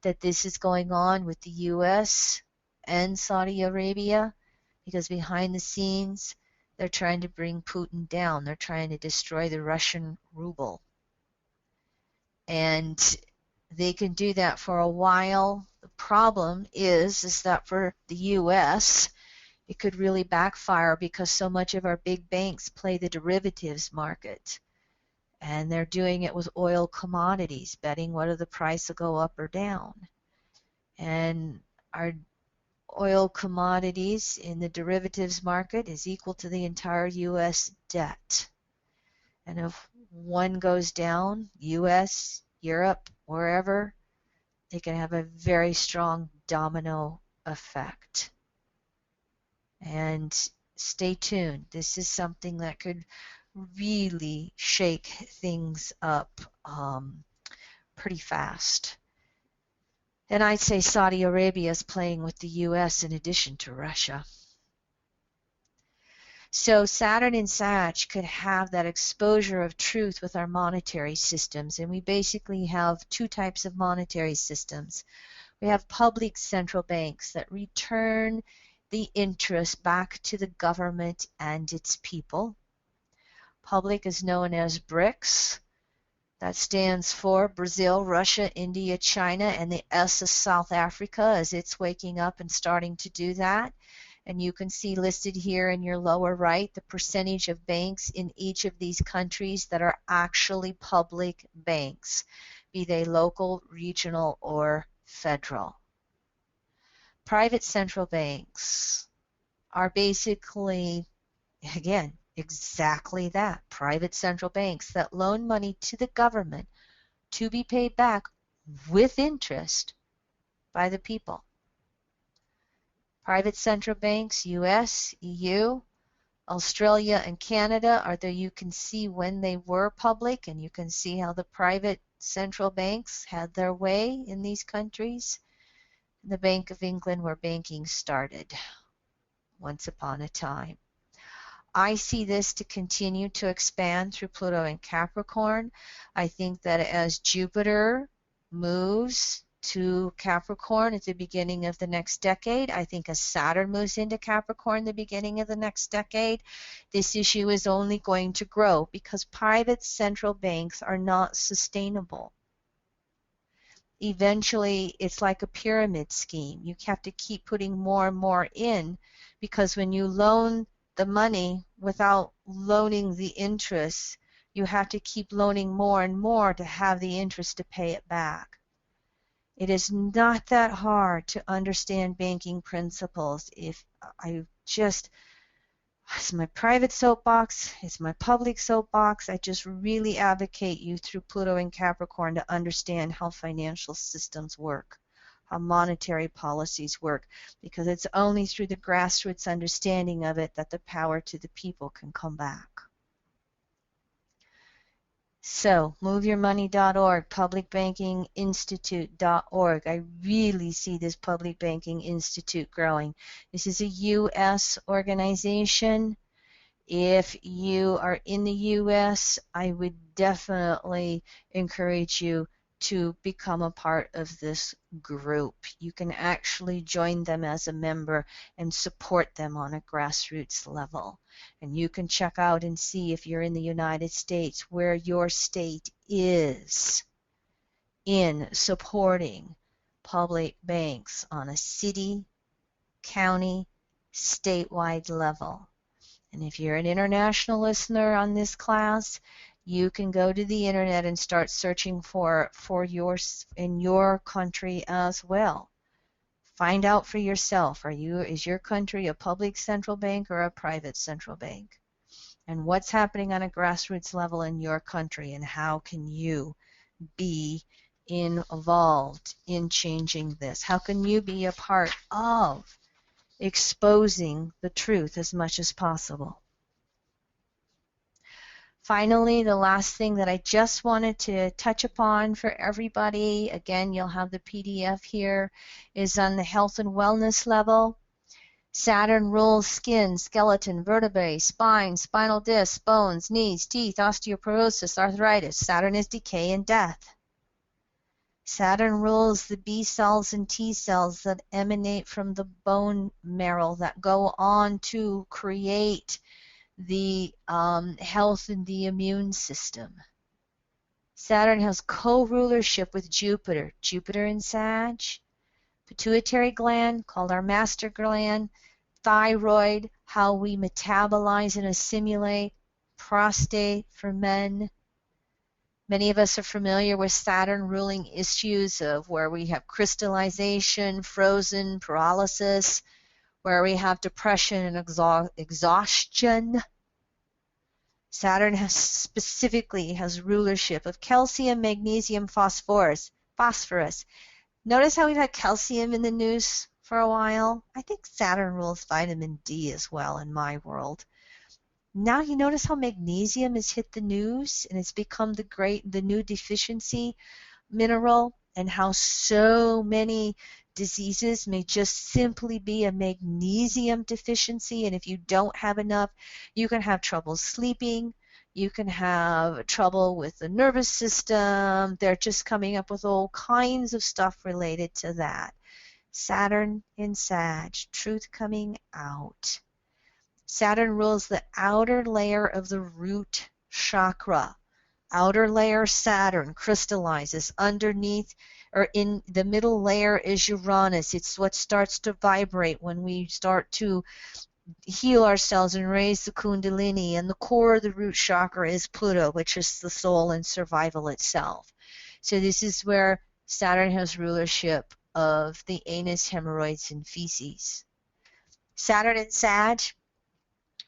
that this is going on with the U.S. and Saudi Arabia, because behind the scenes, they're trying to bring Putin down. They're trying to destroy the Russian ruble. And They can do that for a while. The problem is that for the US, it could really backfire because so much of our big banks play the derivatives market. And they're doing it with oil commodities, betting whether the price will go up or down. And our oil commodities in the derivatives market is equal to the entire US debt. And if one goes down, US, Europe, wherever, they can have a very strong domino effect. And stay tuned. This is something that could really shake things up pretty fast. And I'd say Saudi Arabia is playing with the US in addition to Russia. So Saturn in Sag could have that exposure of truth with our monetary systems. And we basically have two types of monetary systems. We have public central banks that return the interest back to the government and its people. Public is known as BRICS. That stands for Brazil, Russia, India, China, and the S is South Africa as it's waking up and starting to do that. And you can see listed here in your lower right the percentage of banks in each of these countries that are actually public banks, be they local, regional, or federal. Private central banks are basically, again, exactly that, private central banks that loan money to the government to be paid back with interest by the people. Private central banks, US, EU, Australia, and Canada, although you can see when they were public and you can see how the private central banks had their way in these countries. The Bank of England, where banking started once upon a time. I see this to continue to expand through Pluto and Capricorn. I think that as Jupiter moves to Capricorn at the beginning of the next decade, I think as Saturn moves into Capricorn the beginning of the next decade, this issue is only going to grow because private central banks are not sustainable. Eventually, it's like a pyramid scheme. You have to keep putting more and more in because when you loan the money without loaning the interest, you have to keep loaning more and more to have the interest to pay it back. It is not that hard to understand banking principles. If I just, it's my private soapbox, it's my public soapbox, I just really advocate you through Pluto and Capricorn to understand how financial systems work, how monetary policies work, because it's only through the grassroots understanding of it that the power to the people can come back. So, moveyourmoney.org, publicbankinginstitute.org. I really see this Public Banking Institute growing. This is a U.S. organization. If you are in the U.S., I would definitely encourage you to become a part of this group. You can actually join them as a member and support them on a grassroots level. And you can check out and see if you're in the United States where your state is in supporting public banks on a city, county, statewide level. And if you're an international listener on this class, you can go to the internet and start searching for in your country as well. Find out for yourself, is your country a public central bank or a private central bank? And what's happening on a grassroots level in your country, and how can you be involved in changing this? How can you be a part of exposing the truth as much as possible? Finally, the last thing that I just wanted to touch upon for everybody, again, you'll have the PDF here, is on the health and wellness level. Saturn rules skin, skeleton, vertebrae, spine, spinal disc, bones, knees, teeth, osteoporosis, arthritis. Saturn is decay and death. Saturn rules the B cells and T cells that emanate from the bone marrow that go on to create the health and the immune system. Saturn has co-rulership with Jupiter. Jupiter in Sag. Pituitary gland, called our master gland. Thyroid, how we metabolize and assimilate. Prostate for men. Many of us are familiar with Saturn ruling issues of where we have crystallization, frozen, paralysis, where we have depression and exhaustion. Saturn specifically has rulership of calcium, magnesium, phosphorus. Notice how we've had calcium in the news for a while? I think Saturn rules vitamin D as well in my world. Now you notice how magnesium has hit the news and it's become the new deficiency mineral, and how so many diseases may just simply be a magnesium deficiency. And if you don't have enough, you can have trouble sleeping. You can have trouble with the nervous system. They're just coming up with all kinds of stuff related to that. Saturn in Sag, truth coming out. Saturn rules the outer layer of the root chakra. Outer layer Saturn crystallizes underneath, or in the middle layer is Uranus. It's what starts to vibrate when we start to heal ourselves and raise the Kundalini. And the core of the root chakra is Pluto, which is the soul and survival itself. So this is where Saturn has rulership of the anus, hemorrhoids, and feces. Saturn in Sag,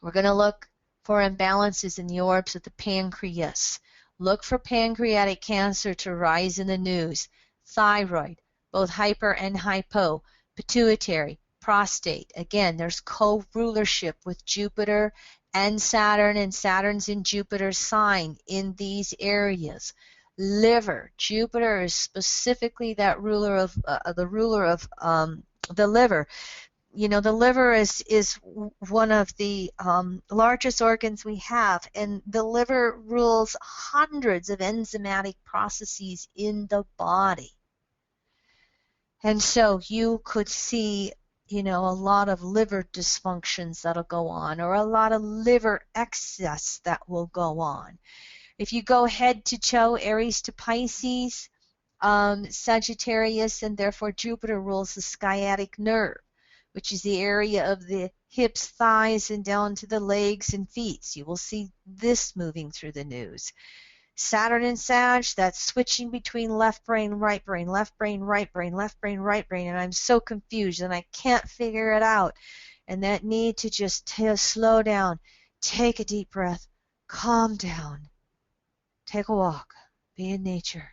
we're going to look for imbalances in the orbs of the pancreas. Look for pancreatic cancer to rise in the news. Thyroid, both hyper and hypo. Pituitary, prostate. Again, there's co-rulership with Jupiter and Saturn's in Jupiter's sign in these areas. Liver, Jupiter is specifically that ruler of the liver. You know, the liver is one of the largest organs we have, and the liver rules hundreds of enzymatic processes in the body. And so you could see, you know, a lot of liver dysfunctions that'll go on, or a lot of liver excess that will go on. If you go head to toe, Aries to Pisces, Sagittarius, and therefore Jupiter rules the sciatic nerve, which is the area of the hips, thighs, and down to the legs and feet. You will see this moving through the news. Saturn in Sag, that's switching between left brain, right brain, left brain, right brain, left brain, right brain, and I'm so confused and I can't figure it out. And that need to just slow down, take a deep breath, calm down, take a walk, be in nature,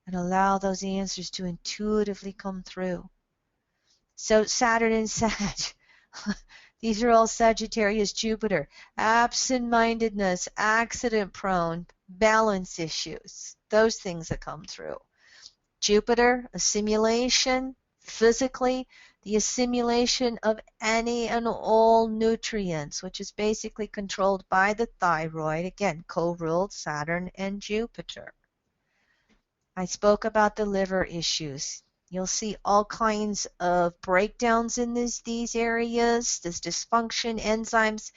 and allow those answers to intuitively come through. So Saturn in Sag, these are all Sagittarius, Jupiter, absent-mindedness, accident-prone, balance issues, those things that come through. Jupiter, assimilation, physically, the assimilation of any and all nutrients, which is basically controlled by the thyroid, again, co-ruled Saturn and Jupiter. I spoke about the liver issues. You'll see all kinds of breakdowns in these areas. There's dysfunction, enzymes,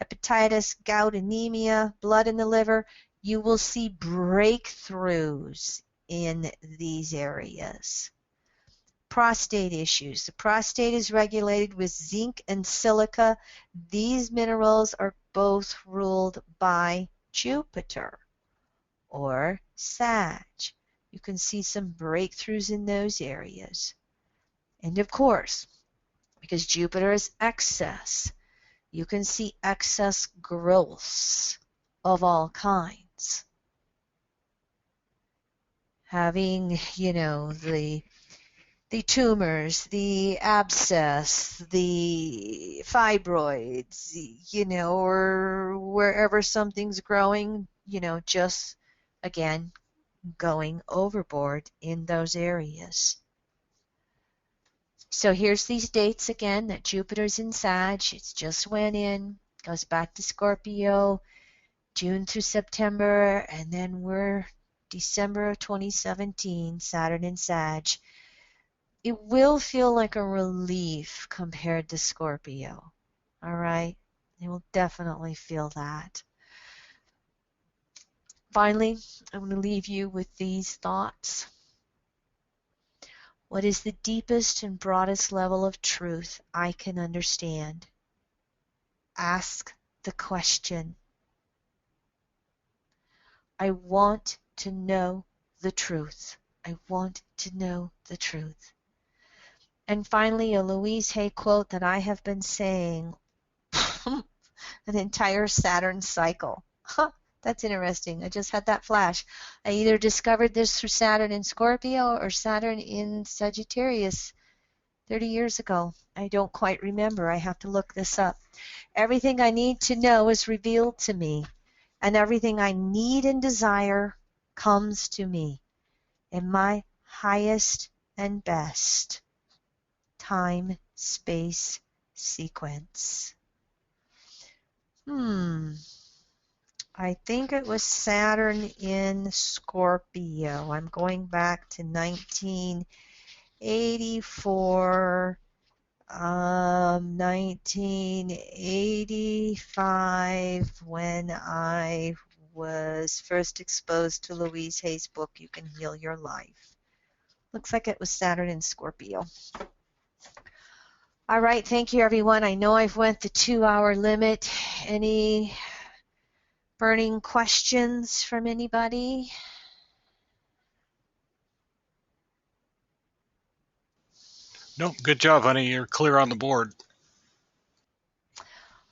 hepatitis, gout, anemia, blood in the liver. You will see breakthroughs in these areas. Prostate issues. The prostate is regulated with zinc and silica. These minerals are both ruled by Jupiter or Sag. You can see some breakthroughs in those areas. And of course, because Jupiter is excess, you can see excess growths of all kinds. Having, you know, the tumors, the abscess, the fibroids, you know, or wherever something's growing, you know, just, again, going overboard in those areas. So here's these dates again that Jupiter's in Sag. It's just went in, goes back to Scorpio, June through September, and then we're December of 2017, Saturn in Sag. It will feel like a relief compared to Scorpio. All right? You will definitely feel that. Finally, I'm going to leave you with these thoughts. What is the deepest and broadest level of truth I can understand? Ask the question. I want to know the truth. I want to know the truth. And finally, a Louise Hay quote that I have been saying an entire Saturn cycle. That's interesting. I just had that flash. I either discovered this through Saturn in Scorpio or Saturn in Sagittarius 30 years ago. I don't quite remember. I have to look this up. Everything I need to know is revealed to me, and everything I need and desire comes to me in my highest and best time-space sequence. I think it was Saturn in Scorpio. I'm going back to 1984, 1985, when I was first exposed to Louise Hay's book, You Can Heal Your Life. Looks like it was Saturn in Scorpio. All right, thank you, everyone. I know I've went the 2-hour limit. Any burning questions from anybody? Nope, good job, honey. You're clear on the board.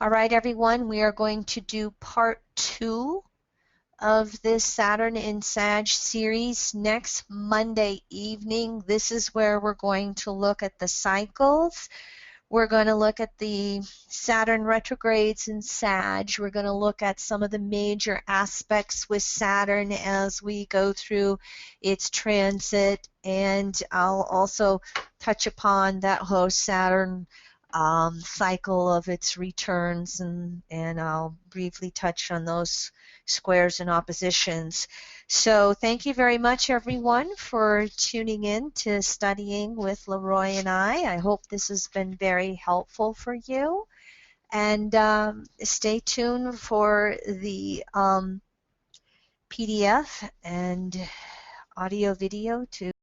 All right, everyone, we are going to do part 2 of this Saturn in Sag series next Monday evening. This is where we're going to look at the cycles. We're going to look at the Saturn retrogrades in Sag. We're going to look at some of the major aspects with Saturn as we go through its transit, and I'll also touch upon that whole Saturn cycle of its returns, and I'll briefly touch on those squares and oppositions. So thank you very much, everyone, for tuning in to Studying with Leroy and I. I hope this has been very helpful for you. And stay tuned for the PDF and audio video to